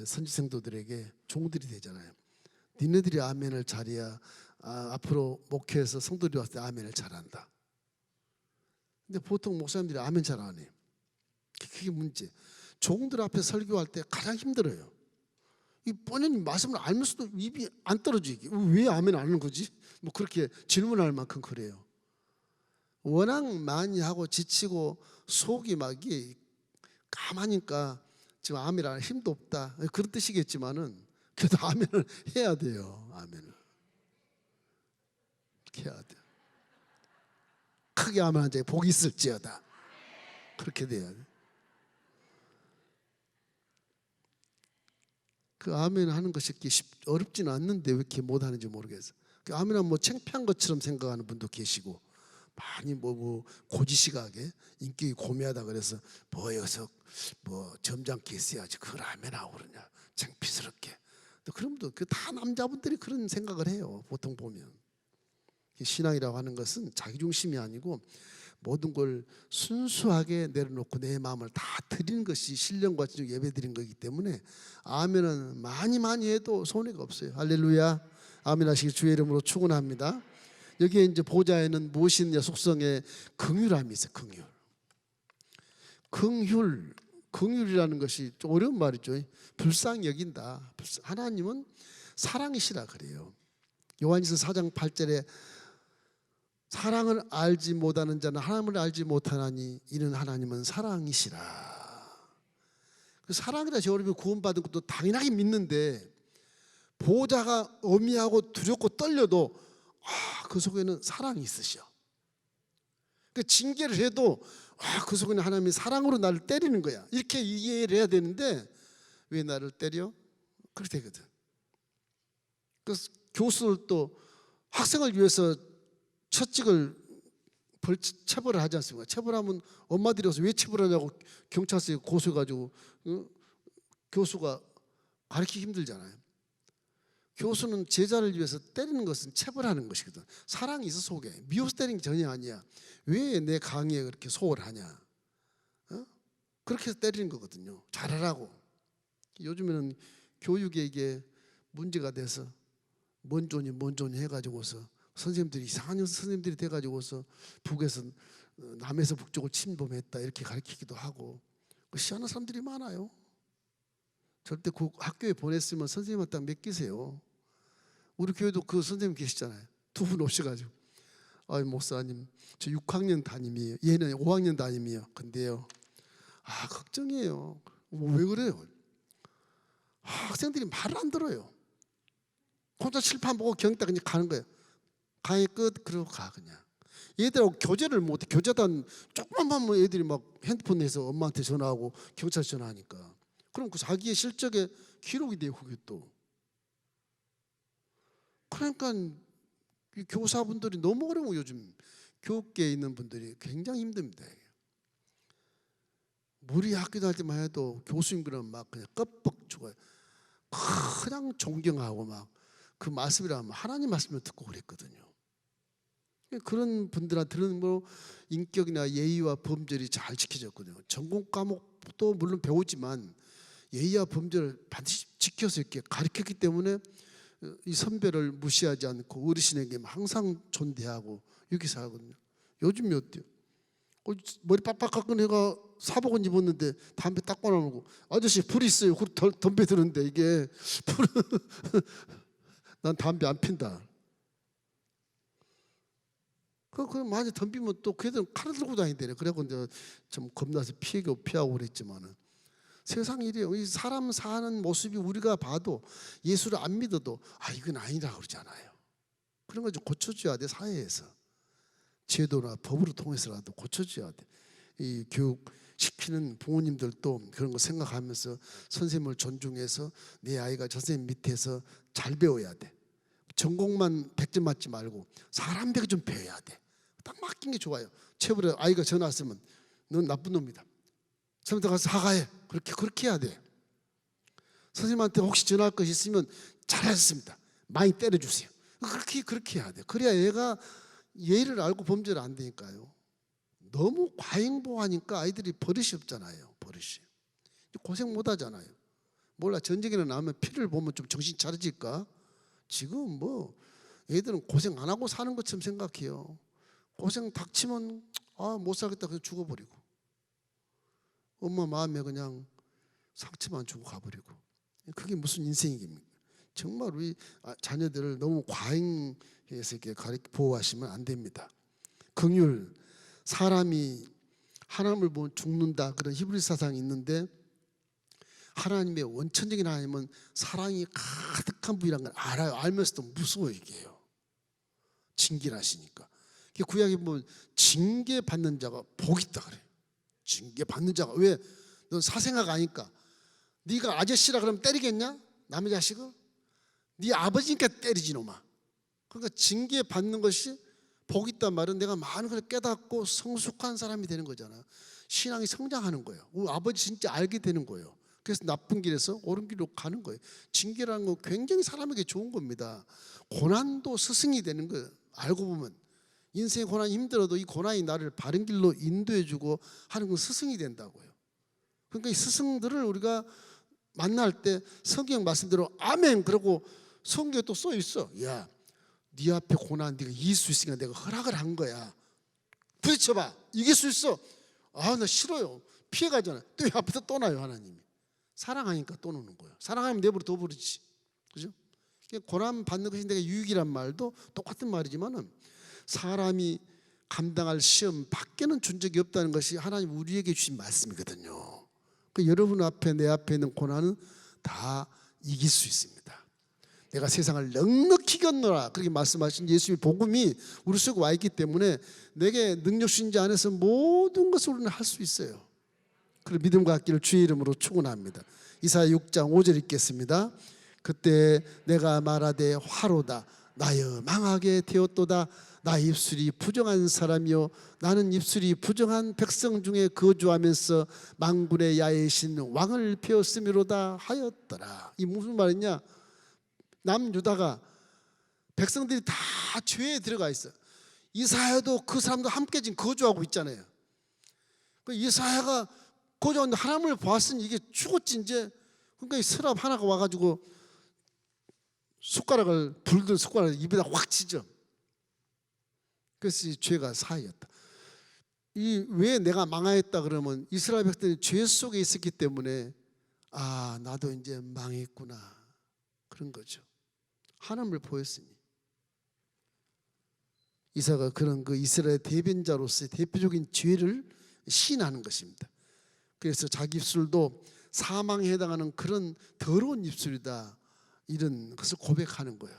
선지생도들에게 종들이 되잖아요. 니네들이 아멘을 잘해야 앞으로 목회에서 성도들이 왔을 때 아멘을 잘한다. 근데 보통 목사님들이 아멘 잘 안 해요. 그게 문제. 종들 앞에 설교할 때 가장 힘들어요. 이 뻔히 말씀을 알면서도 입이 안 떨어지게 왜 아멘 안 하는 거지? 뭐 그렇게 질문할 만큼 그래요. 워낙 많이 하고 지치고 속이 막 까마니까 지금 아멘 할 힘도 없다 그런 뜻이겠지만은 그래도 아멘을 해야 돼요. 아멘을 해야 돼요. 크게 아멘한 자에 복이 있을지어다. 그렇게 돼야 돼. 그 아멘 하는 것이 어렵지는 않는데 왜 이렇게 못하는지 모르겠어요. 그 아멘은 뭐 창피한 것처럼 생각하는 분도 계시고 많이 뭐 고지식하게 인격이 고매하다 그래서 뭐 여기서 뭐 점잖게 있어야지 그걸 아멘하고 그러냐 창피스럽게 그럼도 그 다 남자분들이 그런 생각을 해요. 보통 보면 신앙이라고 하는 것은 자기중심이 아니고 모든 걸 순수하게 내려놓고 내 마음을 다 드리는 것이 신령과 진정 예배드린 거기 때문에 아멘은 많이 해도 손해가 없어요. 할렐루야. 아멘 하시기 주의 이름으로 축원합니다. 여기에 이제 보좌에는 무엇이 있냐, 속성에 긍휼함이 있어요. 긍휼이라는 것이 좀 어려운 말이죠. 불쌍히 여긴다. 하나님은 사랑이시라 그래요. 요한일서 4장 8절에 사랑을 알지 못하는 자는 하나님을 알지 못하나니 이는 하나님은 사랑이시라. 그 사랑이라 저어리면 구원받은 것도 당연하게 믿는데 보호자가 어미하고 두렵고 떨려도 그 속에는 사랑이 있으셔. 그 징계를 해도 그 속에는 하나님이 사랑으로 나를 때리는 거야. 이렇게 이해를 해야 되는데 왜 나를 때려? 그렇게 되거든. 그래서 교수들도 학생을 위해서 처찍을 체벌을 하지 않습니까? 체벌하면 엄마들이 와서 왜 체벌하냐고 경찰서에 고소해가지고 교수가 가르치기 힘들잖아요. 교수는 제자를 위해서 때리는 것은 체벌하는 것이거든. 사랑이 있어 속에. 미워서 때리는 게 전혀 아니야. 왜 내 강의에 그렇게 소홀하냐? 그렇게 해서 때리는 거거든요. 잘하라고. 요즘에는 교육에 이게 문제가 돼서 뭔 존이 해가지고서 선생님들이 이상한 선생님들이 돼가지고서 북에서 남에서 북쪽을 침범했다 이렇게 가르치기도 하고 희한한 사람들이 많아요. 절대 그 학교에 보냈으면 선생님한테 맡기세요. 우리 교회도 그 선생님 계시잖아요. 두 분 오셔가지고 목사님 저 6학년 담임이에요. 얘는 5학년 담임이에요. 근데요 걱정이에요. 왜 그래요? 학생들이 말을 안 들어요. 혼자 칠판 보고 경다 그냥 가는 거예요. 강의 끝 그러고 가 그냥. 얘들하고 교제를 못해. 교제단 조금만 하면 애들이 막 핸드폰 내서 엄마한테 전화하고 경찰 전화하니까. 그럼 그 자기의 실적에 기록이 돼요. 그게 또. 그러니까 이 교사분들이 너무 어려워. 요즘 교육계에 있는 분들이 굉장히 힘듭니다. 우리 학교 다닐 때만 해도 교수님들은 막 그냥 껍벅 죽어요. 그냥 존경하고 막 그 말씀이라면 하나님 말씀을 듣고 그랬거든요. 그런 분들한테는 뭐 인격이나 예의와 범절이 잘 지켜졌거든요. 전공 과목도 물론 배우지만 예의와 범절을 반드시 지켜서 이렇게 가르쳤기 때문에 이 선배를 무시하지 않고 어르신에게 항상 존대하고 이렇게 살거든요. 요즘이 어때요? 머리 빡빡 깎은 애가 사복은 입었는데 담배 딱 꺼내놓고 아저씨 불 있어요. 덤벼 드는데 이게 난 담배 안 핀다. 그 많이 덤비면 또 걔들은 칼을 들고 다니대요. 그래갖고 이제 좀 겁나서 피하고 그랬지만은 세상 일이에요. 이 사람 사는 모습이 우리가 봐도 예수를 안 믿어도 이건 아니라 그러잖아요. 그런 거 좀 고쳐줘야 돼. 사회에서 제도나 법으로 통해서라도 고쳐줘야 돼. 이 교육 시키는 부모님들도 그런 거 생각하면서 선생님을 존중해서 내 아이가 선생님 밑에서 잘 배워야 돼. 전공만 100점 맞지 말고 사람 배우 좀 배워야 돼. 딱 맡긴 게 좋아요. 체벌에 아이가 전화 왔으면 넌 나쁜 놈이다. 선생님한테 가서 사과해. 그렇게 해야 돼. 선생님한테 혹시 전화할 것이 있으면 잘하셨습니다. 많이 때려주세요. 그렇게 해야 돼. 그래야 얘가 예의를 알고 범죄를 안 되니까요. 너무 과잉보호하니까 아이들이 버릇이 없잖아요. 버릇이. 고생 못 하잖아요. 몰라 전쟁에는 나면 피를 보면 좀 정신 차려질까? 지금 뭐 애들은 고생 안 하고 사는 것처럼 생각해요. 고생 닥치면 못 살겠다 그래서 죽어버리고 엄마 마음에 그냥 상처만 주고 가버리고 그게 무슨 인생입니까? 정말 우리 자녀들을 너무 과잉해서 이렇게 보호하시면 안 됩니다. 긍휼, 사람이 하나님을 보면 죽는다 그런 히브리 사상이 있는데 하나님의 원천적인 하나님은 사랑이 가득한 분이라는 걸 알아요. 알면서도 무서워 얘기해요. 징계를 하시니까. 구약에 보면 징계받는 자가 복이 있다 그래요. 징계받는 자가 왜? 넌 사생아가 아니까. 네가 아저씨라 그러면 때리겠냐? 남의 자식을? 네 아버지니까 때리지 놈아. 그러니까 징계받는 것이 복이 있단 말은 내가 많은 걸 깨닫고 성숙한 사람이 되는 거잖아. 신앙이 성장하는 거예요. 우리 아버지 진짜 알게 되는 거예요. 그래서 나쁜 길에서 옳은 길로 가는 거예요. 징계라는 건 굉장히 사람에게 좋은 겁니다. 고난도 스승이 되는 거예요. 알고 보면 인생의 고난이 힘들어도 이 고난이 나를 바른 길로 인도해주고 하는 건 스승이 된다고요. 그러니까 이 스승들을 우리가 만날 때 성경 말씀대로 아멘 그러고 성경에 또 써 있어. 야, 네 앞에 고난 네가 이길 수 있으니까 내가 허락을 한 거야. 부딪혀봐. 이길 수 있어. 아, 나 싫어요. 피해가잖아. 또 앞에서 또 나요. 하나님이 사랑하니까 또 노는 거예요. 사랑하면 내버려 둬버리지. 그죠? 고난 받는 것이 내가 유익이란 말도 똑같은 말이지만은 사람이 감당할 시험 밖에는 준 적이 없다는 것이 하나님 우리에게 주신 말씀이거든요. 그 여러분 앞에 내 앞에 있는 고난은 다 이길 수 있습니다. 내가 세상을 넉넉히 견노라 그렇게 말씀하신 예수의 복음이 우리 속에 와 있기 때문에 내게 능력 주신 자 안에서 모든 것을 우리는 할 수 있어요. 그리고 믿음과 갖기를 주의 이름으로 축원합니다. 이사야 6장 5절 읽겠습니다. 그때 내가 말하되 화로다 나여 망하게 되었도다. 나의 입술이 부정한 사람이요 나는 입술이 부정한 백성 중에 거주하면서 만군의 야외신 왕을 베었음이로다 하였더라. 이 무슨 말이냐? 남유다가 백성들이 다 죄에 들어가 있어. 이사야도 그 사람도 함께 지금 거주하고 있잖아요. 그 이사야가 거주하는데 하나님을 보았으니 이게 죽었지 이제. 그러니까 이 서랍 하나가 와가지고 숟가락을 불든 숟가락을 입에다 확 치죠. 그래서 이 죄가 사하였다. 이 왜 내가 망하였다 그러면 이스라엘 백성들이 죄 속에 있었기 때문에 아 나도 이제 망했구나 그런 거죠. 하나님을 보였으니 이사가 그런 그 이스라엘 대변자로서의 대표적인 죄를 시인하는 것입니다. 그래서 자기 입술도 사망에 해당하는 그런 더러운 입술이다 이런 것을 고백하는 거예요.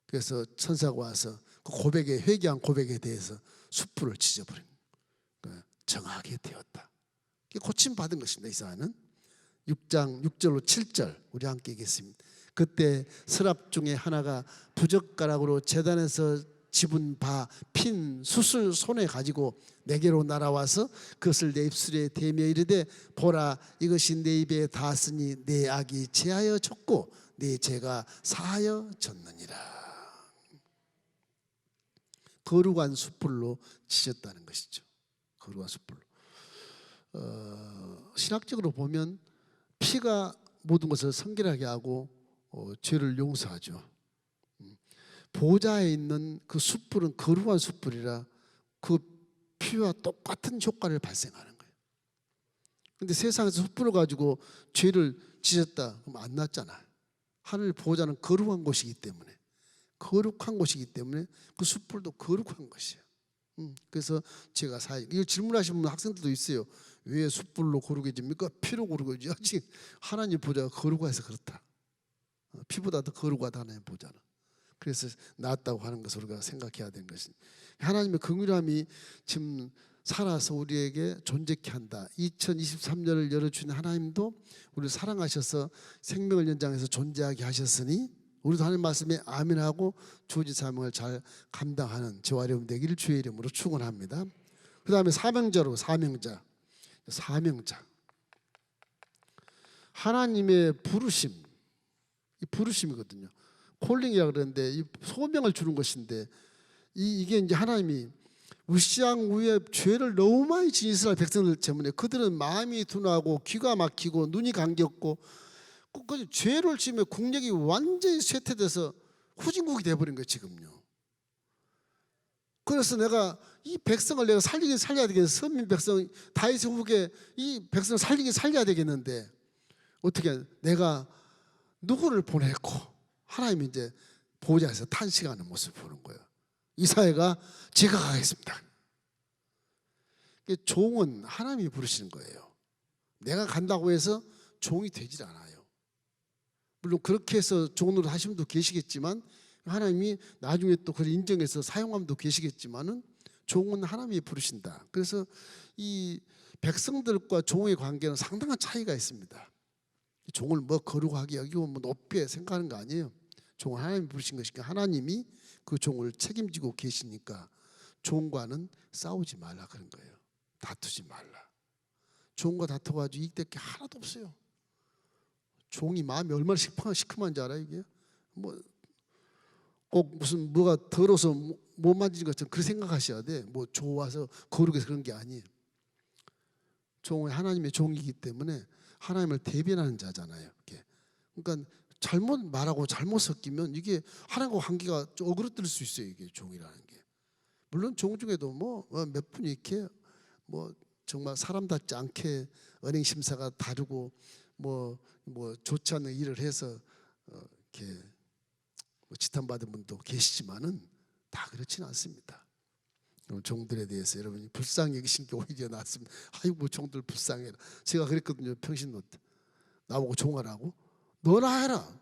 그래서 천사가 와서 그 고백에 회개한 고백에 대해서 숯불을 지져버린 거예요. 정하게 되었다. 고침 받은 것입니다. 이사야는 6장 6절로 7절 우리 함께 읽겠습니다. 그때 서랍 중에 하나가 부젓가락으로 제단에서 집은 바 핀 숯을 손에 가지고 내게로 날아와서 그것을 내 입술에 대며 이르되 보라 이것이 내 입에 닿았으니 내 악이 제하여 졌고 내 죄가 사하여 졌느니라. 거룩한 숯불로 지졌다는 것이죠. 거룩한 숯불로. 신학적으로 보면 피가 모든 것을 성결하게 하고 죄를 용서하죠. 보좌에 있는 그 숯불은 거룩한 숯불이라 그 피와 똑같은 효과를 발생하는 거예요. 그런데 세상에서 숯불을 가지고 죄를 지졌다 그러면 안 낫잖아요. 하늘 보좌는 거룩한 곳이기 때문에 거룩한 곳이기 때문에 그 숯불도 거룩한 것이에요. 그래서 제가 이거 질문하시는 학생들도 있어요. 왜 숯불로 거룩해집니까? 피로 거룩해지지. 아직 하나님 보좌가 거룩해서 그렇다. 피보다 더 거룩하다 하나님 보좌는. 그래서 낫다고 하는 것을 우리가 생각해야 되는 것입니다. 하나님의 긍휼함이 지금 살아서 우리에게 존재케 한다. 2023년을 열어주신 하나님도 우리를 사랑하셔서 생명을 연장해서 존재하게 하셨으니 우리도 하나님 말씀에 아멘하고 주어진 사명을 잘 감당하는 저와 여러분 되기를 주의 이름으로 축원합니다. 그 다음에 사명자로 사명자. 하나님의 부르심, 이 부르심이거든요. 콜링이라 그러는데 이 소명을 주는 것인데 이게 이제 하나님이 우시장 후에 죄를 너무 많이 지은 이스라엘 백성들 때문에 그들은 마음이 둔하고 귀가 막히고 눈이 감겼고 그 죄를 지으면 국력이 완전히 쇠퇴돼서 후진국이 돼버린 거예요 지금요. 그래서 내가 이 백성을 내가 살리긴 살려야 되겠는데 선민 백성 다윗의 후계 이 백성을 살리긴 살려야 되겠는데 어떻게 내가 누구를 보냈고 하나님이 이제 보좌에서 탄식하는 모습을 보는 거예요. 이사야가 제가 가겠습니다. 종은 하나님이 부르시는 거예요. 내가 간다고 해서 종이 되질 않아요. 물론 그렇게 해서 종으로 하시는 분도 계시겠지만 하나님이 나중에 또 그걸 인정해서 사용하는 분도 계시겠지만은 종은 하나님이 부르신다. 그래서 이 백성들과 종의 관계는 상당한 차이가 있습니다. 종을 뭐 거룩하게 여기고 뭐 높게 생각하는 거 아니에요. 종은 하나님이 부르신 것이니까 하나님이 그 종을 책임지고 계시니까 종과는 싸우지 말라 그런 거예요. 다투지 말라. 종과 다투가지고 이익될 게 하나도 없어요. 종이 마음이 얼마나 시큼한지 알아요 이게? 뭐 꼭 무슨 뭐가 더러워서 못 만지는 것처럼 그렇게 생각하셔야 돼. 뭐 좋아서 거룩해서 그런 게 아니에요. 종은 하나님의 종이기 때문에 하나님을 대변하는 자잖아요. 이렇게. 그러니까 잘못 말하고 잘못 섞이면 이게 하나님과 관계가 어그러뜨릴 수 있어요. 이게 종이라는 게. 물론 종 중에도 뭐 몇 분이 이렇게 뭐 정말 사람답지 않게 언행 심사가 다르고 뭐 좋지 않은 일을 해서 이렇게 뭐 지탄받은 분도 계시지만은 다 그렇지는 않습니다. 종들에 대해서 여러분이 불쌍히 여기신 게 오히려 낫습니다. 아이고 종들 불쌍해라. 제가 그랬거든요. 평신도 때 나보고 종하라고? 너나 해라.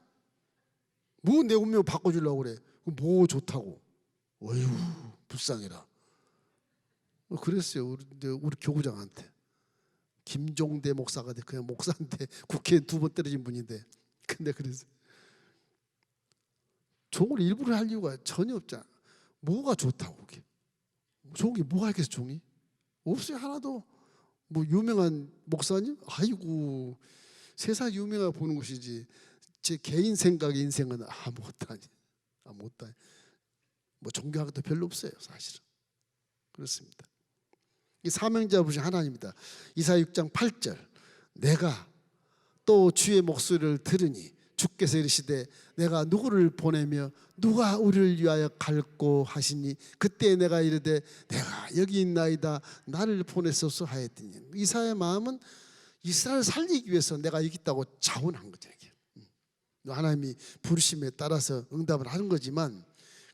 뭐 내 운명 바꿔주려고 그래. 뭐 좋다고. 어휴 불쌍해라. 그랬어요. 우리 교구장한테. 김종대 목사가 그냥 목사인데 국회에 2번 떨어진 분인데 근데 그래서 종을 일부러 할 이유가 전혀 없잖아. 뭐가 좋다고 그게. 좋은 게 뭐가 있겠어 종이? 없어요 하나도. 뭐 유명한 목사님? 아이고 세상 유명하게 보는 것이지 제 개인 생각의 인생은 아무것도 아니. 아무것도 아니. 뭐 존경할 것도 별로 없어요 사실은. 그렇습니다. 이 사명자 부신 하나님입니다. 이사야 6장 8절 내가 또 주의 목소리를 들으니 주께서 이르시되 내가 누구를 보내며 누가 우리를 위하여 갈고 하시니 그때 내가 이르되 내가 여기 있나이다 나를 보내소서 하였더니 이사야의 마음은 이스라엘을 살리기 위해서 내가 여기 있다고 자원한 거죠. 하나님이 부르심에 따라서 응답을 하는 거지만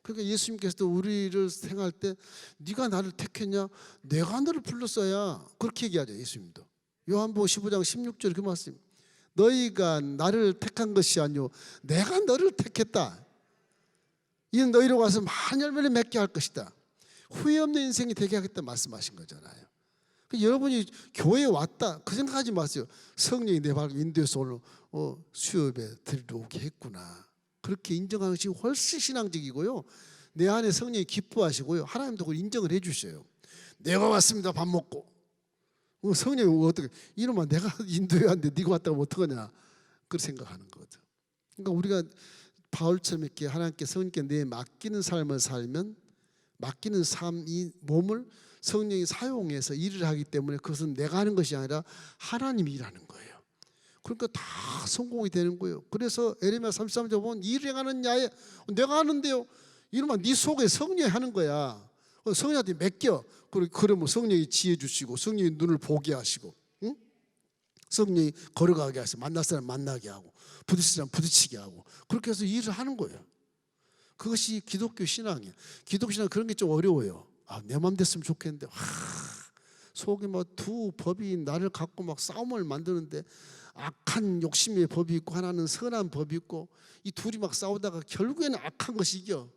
그러니까 예수님께서도 우리를 생각할 때 네가 나를 택했냐? 내가 너를 불렀어야 그렇게 얘기하죠. 예수님도 요한복음 15장 16절 그 말씀 너희가 나를 택한 것이 아니오 내가 너를 택했다. 이는 너희로 가서 많은 열매를 맺게 할 것이다. 후회 없는 인생이 되게 하겠다 말씀하신 거잖아요. 여러분이 교회에 왔다 그 생각하지 마세요. 성령이 내 발을 인도해서 오늘 수요예배 드리러 오게 했구나. 그렇게 인정하는 것이 훨씬 신앙적이고요. 내 안에 성령이 기뻐하시고요. 하나님도 그걸 인정을 해 주셔요. 내가 왔습니다. 밥 먹고. 성령이 어떻게 이놈아 내가 인도해야 하는데 네가 왔다고 어떡하냐. 그렇게 생각하는 거죠. 그러니까 우리가 바울처럼 이렇게 하나님께 성령께 내 맡기는 삶을 살면 맡기는 삶 이 몸을 성령이 사용해서 일을 하기 때문에 그것은 내가 하는 것이 아니라 하나님이 일하는 거예요. 그러니까 다 성공이 되는 거예요. 그래서 에레미야 33절 보면 일을 행하는 자에 내가 하는데요. 이놈아 네 속에 성령이 하는 거야. 성령한테 맡겨. 그러면 성령이 지혜 주시고 성령이 눈을 보게 하시고 응? 성령이 걸어가게 하시고 만날 사람 만나게 하고 부딪힐 사람 부딪히게 하고 그렇게 해서 일을 하는 거예요. 그것이 기독교 신앙이에요. 기독교 신앙 그런 게 좀 어려워요. 내 맘 됐으면 좋겠는데 속에 막 두 법이 나를 갖고 막 싸움을 만드는데 악한 욕심의 법이 있고 하나는 선한 법이 있고 이 둘이 막 싸우다가 결국에는 악한 것이 이겨.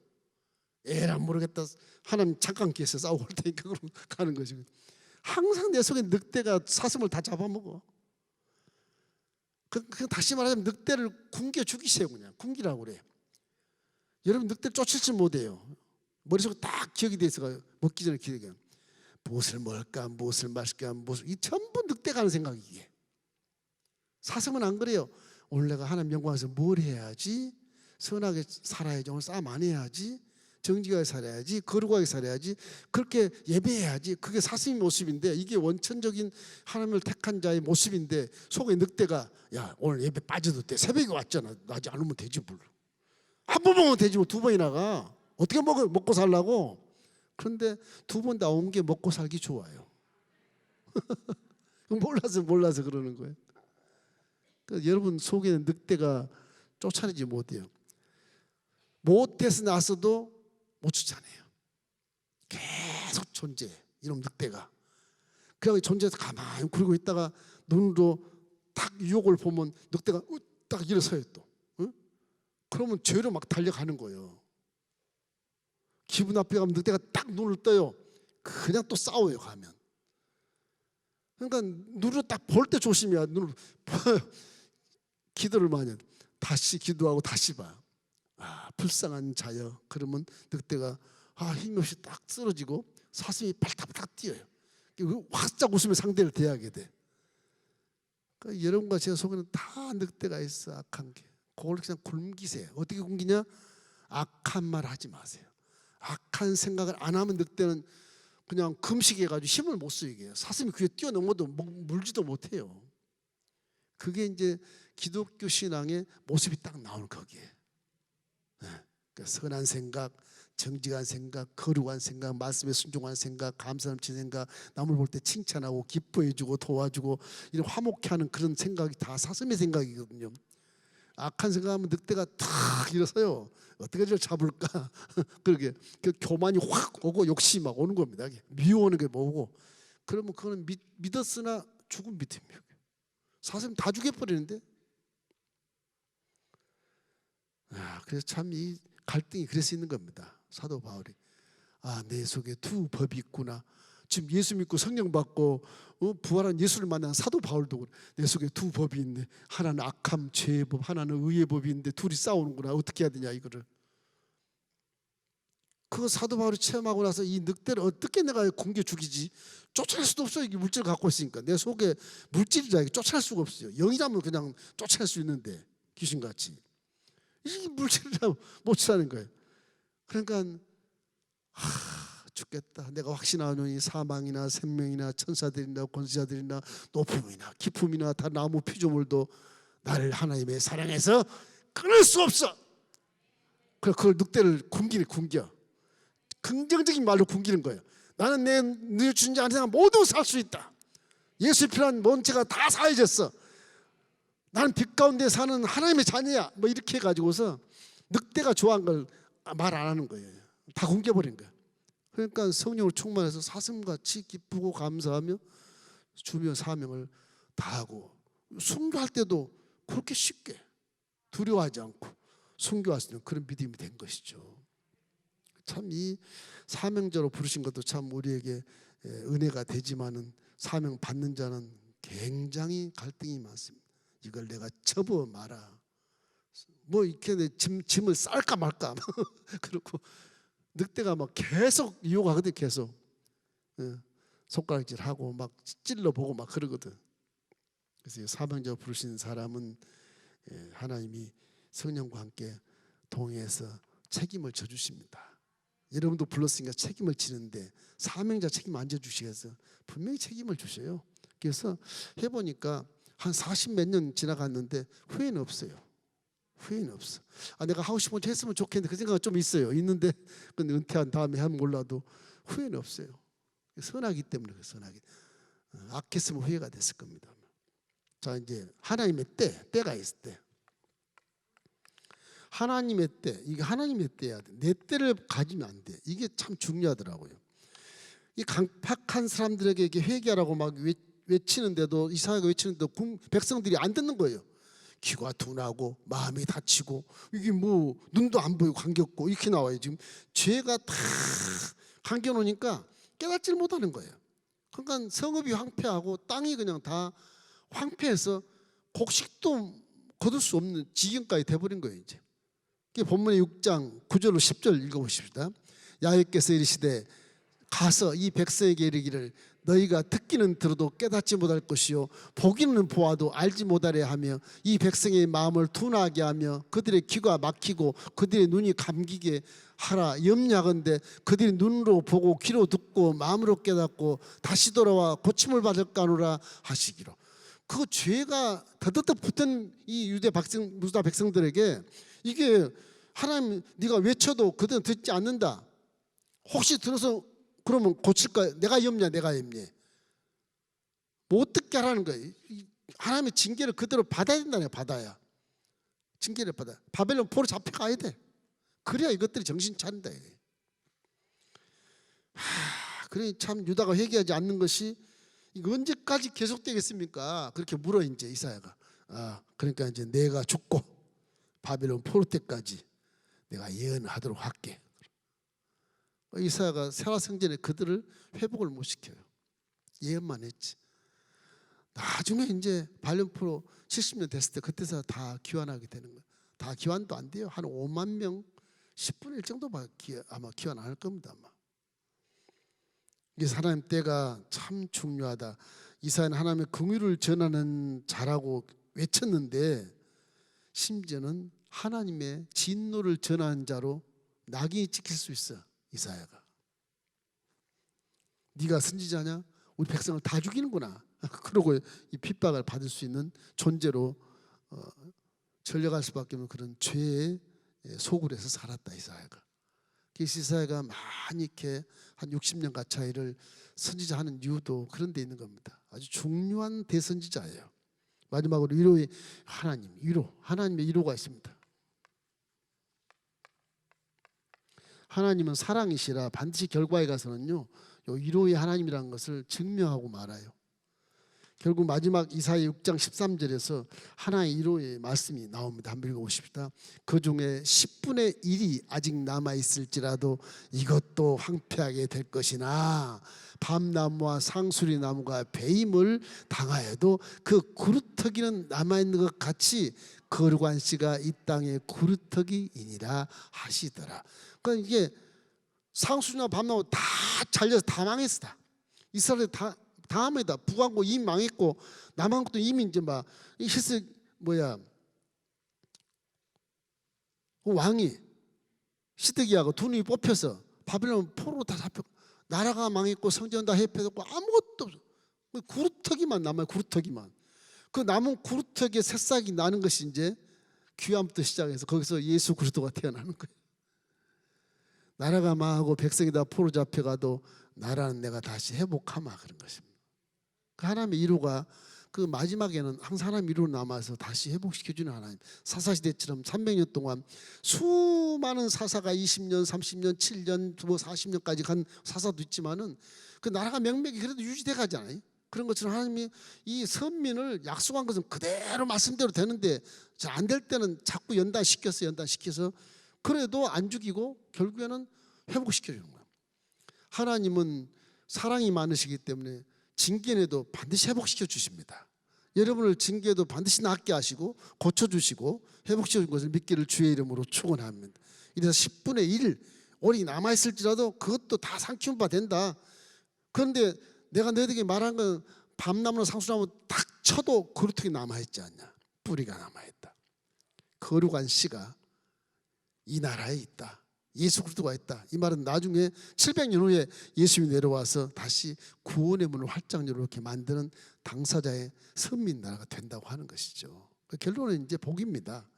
에라 모르겠다. 하나님 잠깐 기회에서 싸우고 올 테니까 그럼 가는 거지. 항상 내 속에 늑대가 사슴을 다 잡아먹어. 다시 말하자면 늑대를 굶겨 죽이세요. 그냥 굶기라고 그래. 여러분 늑대를 쫓을지 못해요. 머릿속에 딱 기억이 돼 있어요. 먹기 전에 기억이. 무엇을 먹을까 무엇을 마실까 이 전부 늑대가 하는 생각이기에. 사슴은 안 그래요. 오늘 내가 하나님 영광에서 뭘 해야지 선하게 살아야지 오늘 싸움 안 해야지 정직하게 살아야지 거룩하게 살아야지 그렇게 예배해야지 그게 사슴의 모습인데 이게 원천적인 하나님을 택한 자의 모습인데 속에 늑대가 야 오늘 예배 빠져도 돼 새벽에 왔잖아 나지 않으면 되지 뭘 한 번 먹으면 되지 뭐 2번이나 가 어떻게 먹고 살라고 그런데 2번 다 온 게 먹고 살기 좋아요. 몰라서 그러는 거예요. 그러니까 여러분 속에는 늑대가 쫓아내지 못해요. 못해서 나서도 못 쫓아내요. 계속 존재 이놈 늑대가. 그냥 존재해서 가만히 굴고 있다가 눈으로 딱 유혹을 보면 늑대가 딱 일어서요 또. 응? 그러면 죄로 막 달려가는 거예요. 기분 나쁘게 가면 늑대가 딱 눈을 떠요. 그냥 또 싸워요 가면. 그러니까 눈으로 딱 볼 때 조심해야 눈을 기도를 많이 해. 다시 기도하고 다시 봐. 불쌍한 자여. 그러면 늑대가 힘없이 딱 쓰러지고 사슴이 발탁발탁 뛰어요. 화짝 웃으며 상대를 대하게 돼. 그러니까 여러분과 제 속에는 다 늑대가 있어. 악한 게. 그걸 그냥 굶기세요. 어떻게 굶기냐? 악한 말 하지 마세요. 악한 생각을 안 하면 늑대는 그냥 금식해가지고 힘을 못 쓰게 해요. 사슴이 그에 뛰어넘어도 물지도 못해요. 그게 이제 기독교 신앙의 모습이 딱 나오는 거기에. 그러니까 선한 생각, 정직한 생각, 거룩한 생각, 말씀에 순종한 생각, 감사 넘치는 생각, 남을 볼 때 칭찬하고 기뻐해주고 도와주고 이런 화목해하는 그런 생각이 다 사슴의 생각이거든요. 악한 생각하면 늑대가 탁 일어서요. 어떻게 저를 잡을까? 그러게 그 교만이 확 오고 욕심이 막 오는 겁니다. 미워하는 게 뭐고? 그러면 그거는 믿었으나 죽은 믿음이에요. 사슴 다 죽여버리는데. 그래서 참 이 갈등이 그래서 있는 겁니다. 사도 바울이 내 속에 두 법이 있구나. 지금 예수 믿고 성령 받고 부활한 예수를 만난 사도 바울도 내 속에 두 법이 있네. 하나는 악함 죄의 법, 하나는 의의 법이 있는데 둘이 싸우는구나. 어떻게 해야 되냐 이거를. 그 사도 바울이 체험하고 나서 이 늑대를 어떻게 내가 굶겨 죽이지? 쫓아낼 수도 없어요. 이게 물질을 갖고 있으니까. 내 속에 물질이라 쫓아낼 수가 없어요. 영이라면 그냥 쫓아낼 수 있는데 귀신같이. 이 물질이라면 못 쫓아내는 거예요. 그러니까 죽겠다. 내가 확신하노니 사망이나 생명이나 천사들이나 권세자들이나 높음이나 깊음이나 다 나무 피조물도 나를 하나님의 사랑에서 끊을 수 없어. 그걸 늑대를 굶겨. 긍정적인 말로 굶기는 거예요. 나는 내 주신 자 안에 모두 살 수 있다. 예수의 피란 먼지가 다 사해졌어. 나는 빛 가운데 사는 하나님의 자녀야. 뭐 이렇게 해가지고서 늑대가 좋아한 걸 말 안 하는 거예요. 다 굶겨버린 거예요. 그러니까 성령으로 충만해서 사슴같이 기쁘고 감사하며 주며 사명을 다하고 순교할 때도 그렇게 쉽게 두려워하지 않고 순교할 수 있는 그런 믿음이 된 것이죠. 참 이 사명자로 부르신 것도 참 우리에게 은혜가 되지만은 사명 받는 자는 굉장히 갈등이 많습니다. 이걸 내가 접어 마라. 뭐 이렇게 짐을 쌀까 말까. 그렇고 늑대가 막 계속 유혹하거든. 계속 손가락질하고 막 찔러보고 막 그러거든. 그래서 사명자 부르신 사람은 하나님이 성령과 함께 동행해서 책임을 져주십니다. 여러분도 불렀으니까 책임을 지는데 사명자 책임 안 져주시겠어요? 분명히 책임을 주셔요. 그래서 해보니까 한 40몇 년 지나갔는데 후회는 없어요. 후회는 없어. 내가 하고 싶은 거 했으면 좋겠는데 그 생각은 좀 있어요. 있는데 근데 은퇴한 다음에 하면 몰라도 후회는 없어요. 선하기 때문에. 선하기. 악했으면 후회가 됐을 겁니다. 자, 이제 하나님의 때가 있을 때. 하나님의 때, 이게 하나님의 때야 돼. 내 때를 가지면 안 돼. 이게 참 중요하더라고요. 이 강팍한 사람들에게 이렇게 회개하라고 막 외치는데도 이사야가 외치는데도 백성들이 안 듣는 거예요. 귀가 둔하고 마음이 다치고 이게 뭐 눈도 안 보이고 감겼고 이렇게 나와요. 지금 죄가 다 감겨놓으니까 깨닫지를 못하는 거예요. 그러니까 성읍이 황폐하고 땅이 그냥 다 황폐해서 곡식도 거둘 수 없는 지경까지 돼버린 거예요. 이제 본문의 6장 9절로 10절 읽어보십시다. 야훼께서 이르시되 가서 이 백성에게 이르기를 너희가 듣기는 들어도 깨닫지 못할 것이요 보기는 보아도 알지 못하려 하며 이 백성의 마음을 둔하게 하며 그들의 귀가 막히고 그들의 눈이 감기게 하라. 염려하건대 그들이 눈으로 보고 귀로 듣고 마음으로 깨닫고 다시 돌아와 고침을 받을까노라 하시기로. 그 죄가 더덕덕 붙은 이 유다 백성들에게 이게 하나님 네가 외쳐도 그들은 듣지 않는다. 혹시 들어서 그러면 고칠까? 내가 염려, 내가 염려. 못 듣게 하라는 거예요. 하나님의 징계를 그대로 받아야 된다네. 받아야. 징계를 받아. 바벨론 포로 잡혀가야 돼. 그래야 이것들이 정신 차린다. 그러니 참 유다가 회개하지 않는 것이 이거 언제까지 계속되겠습니까? 그렇게 물어 이제 이사야가. 그러니까 이제 내가 죽고 바벨론 포로 때까지 내가 예언하도록 할게. 이사야가 살아생전에 그들을 회복을 못 시켜요. 예언만 했지. 나중에 이제 발령포로 70년 됐을 때 그때서 다 귀환하게 되는 거예요. 다 귀환도 안 돼요. 한 5만 명 10분의 1 정도만 아마 귀환 안 할 겁니다. 아마. 이게 하나님 때가 참 중요하다. 이사야는 하나님의 긍휼을 전하는 자라고 외쳤는데 심지어는 하나님의 진노를 전하는 자로 낙인이 찍힐 수 있어. 이사야가 네가 선지자냐? 우리 백성을 다 죽이는구나. 그러고 이 핍박을 받을 수 있는 존재로 전려갈 수밖에 없는 그런 죄의 소굴에서 살았다. 이사야가. 그래서 이사야가 많이 이렇게 한 60년 가차이를 선지자 하는 이유도 그런 데 있는 겁니다. 아주 중요한 대선지자예요. 마지막으로 위로의 하나님, 하나님의 위로가 있습니다. 하나님은 사랑이시라 반드시 결과에 가서는요, 요 위로의 하나님이라는 것을 증명하고 말아요. 결국 마지막 이사야 6장 13절에서 하나의 위로의 말씀이 나옵니다. 한번 읽어보십시다. 그 중에 10분의 1이 아직 남아있을지라도 이것도 황폐하게 될 것이나 밤나무와 상수리나무가 배임을 당하여도 그 구루터기는 남아있는 것 같이 거룩한 씨가 이 땅의 구루터기이니라 하시더라. 그러니까 이게 상수리나 밤나무 다 잘려서 다 망했어. 다. 이스라엘 다 다음에다 북왕국 이미 망했고 남왕국도 이미 이제 막 히스 왕이 시드기야가 두 눈이 뽑혀서 바빌론 포로로 다 잡혀 나라가 망했고 성전 다 해패됐고 아무것도 없어. 구루터기만 남아요. 구루터기만. 그 남은 구루터기에 새싹이 나는 것이 이제 귀함부터 시작해서 거기서 예수 그리스도가 태어나는 거예요. 나라가 망하고 백성이 다 포로 잡혀가도 나라는 내가 다시 회복하마 그런 것입니다. 그 하나님의 위로가 그 마지막에는 항상 하나님의 위로 남아서 다시 회복시켜주는 하나님. 사사시대처럼 300년 동안 수많은 사사가 20년, 30년, 7년, 40년까지 간 사사도 있지만은 그 나라가 명맥이 그래도 유지돼 가잖아요. 그런 것처럼 하나님이 이 선민을 약속한 것은 그대로 말씀대로 되는데 안 될 때는 자꾸 연단시켜서 그래도 안 죽이고 결국에는 회복시켜주는 거예요. 하나님은 사랑이 많으시기 때문에 징계에도 반드시 회복시켜 주십니다. 여러분을 징계도 반드시 낫게 하시고 고쳐주시고 회복시켜 준 것을 믿기를 주의 이름으로 축원합니다. 이래서 10분의 1 오리 남아있을지라도 그것도 다 삼키는 바 된다. 그런데 내가 너희에게 말한 건 밤나무나 상수나무 딱 쳐도 그루터기 남아있지 않냐. 뿌리가 남아있다. 거룩한 씨가 이 나라에 있다. 예수 그리스도가 있다. 이 말은 나중에 700년 후에 예수님이 내려와서 다시 구원의 문을 활짝 이렇게 만드는 당사자의 선민 나라가 된다고 하는 것이죠. 결론은 이제 복입니다.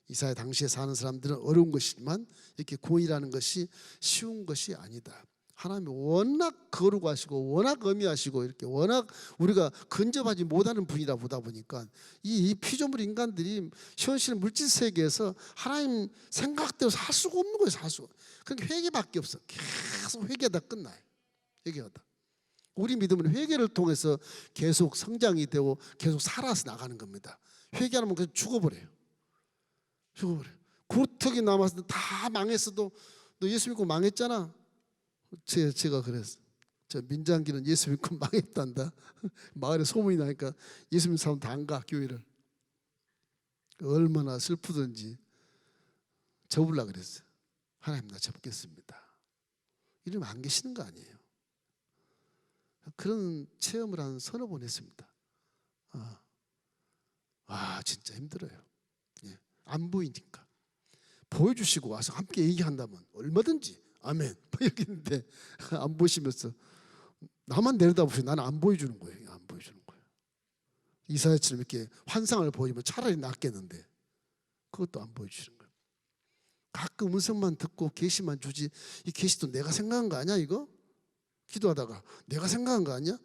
이사야 당시에 사는 사람들은 어려운 것이지만 이렇게 구원이라는 것이 쉬운 것이 아니다. 하나님이 워낙 거룩하시고 워낙 엄히하시고 이렇게 워낙 우리가 근접하지 못하는 분이다 보다 보니까 이 피조물 인간들이 현실 물질 세계에서 하나님 생각대로 살 수가 없는 거예요. 살 수가. 그러니까 회개밖에 없어. 계속 회개하다 끝나요. 회개하다. 우리 믿음은 회개를 통해서 계속 성장이 되고 계속 살아서 나가는 겁니다. 회개하면 그냥 죽어버려요. 구루터기 남았을 때 다 망했어도 너 예수 믿고 망했잖아. 제가 그랬어. 저 민장기는 예수 믿고 망했단다. 마을에 소문이 나니까 예수 믿는 사람 다 안 가 교회를. 얼마나 슬프든지 접으려고 그랬어요. 하나님 나 접겠습니다. 이러면 안 계시는 거 아니에요. 그런 체험을 한 서너 번 했습니다. 진짜 힘들어요. 예. 안 보이니까. 보여주시고 와서 함께 얘기한다면 얼마든지 아멘 이렇게 했는데 안 보시면서 나만 내려다보시고 나는 안 보여주는 거예요. 안 보여주는 거예요. 이사야처럼 이렇게 환상을 보이면 차라리 낫겠는데 그것도 안 보여주시는 거예요. 가끔 음성만 듣고 계시만 주지 이 계시도 내가 생각한 거 아니야 이거? 기도하다가 내가 생각한 거 아니야?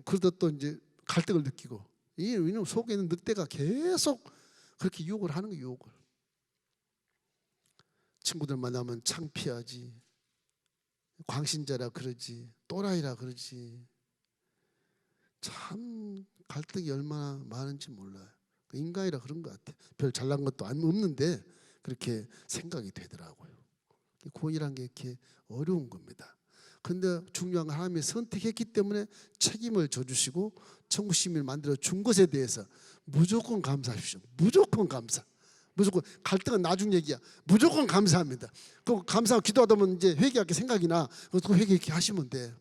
그러다 또 이제 갈등을 느끼고 왜냐면 속에 있는 늑대가 계속 그렇게 유혹을 하는 거예요. 유혹을. 친구들 만나면 창피하지, 광신자라 그러지, 또라이라 그러지. 참 갈등이 얼마나 많은지 몰라요. 인간이라 그런 것 같아요. 별 잘난 것도 없는데 그렇게 생각이 되더라고요. 구원이란 게 이렇게 어려운 겁니다. 그런데 중요한 건 하나님이 선택했기 때문에 책임을 져주시고 천국 시민을 만들어 준 것에 대해서 무조건 감사하십시오. 무조건 감사. 무조건 갈등은 나중 얘기야. 무조건 감사합니다. 그 감사하고 기도하다 보면 이제 회개할 게 생각이 나. 그 회개 이렇게 하시면 돼.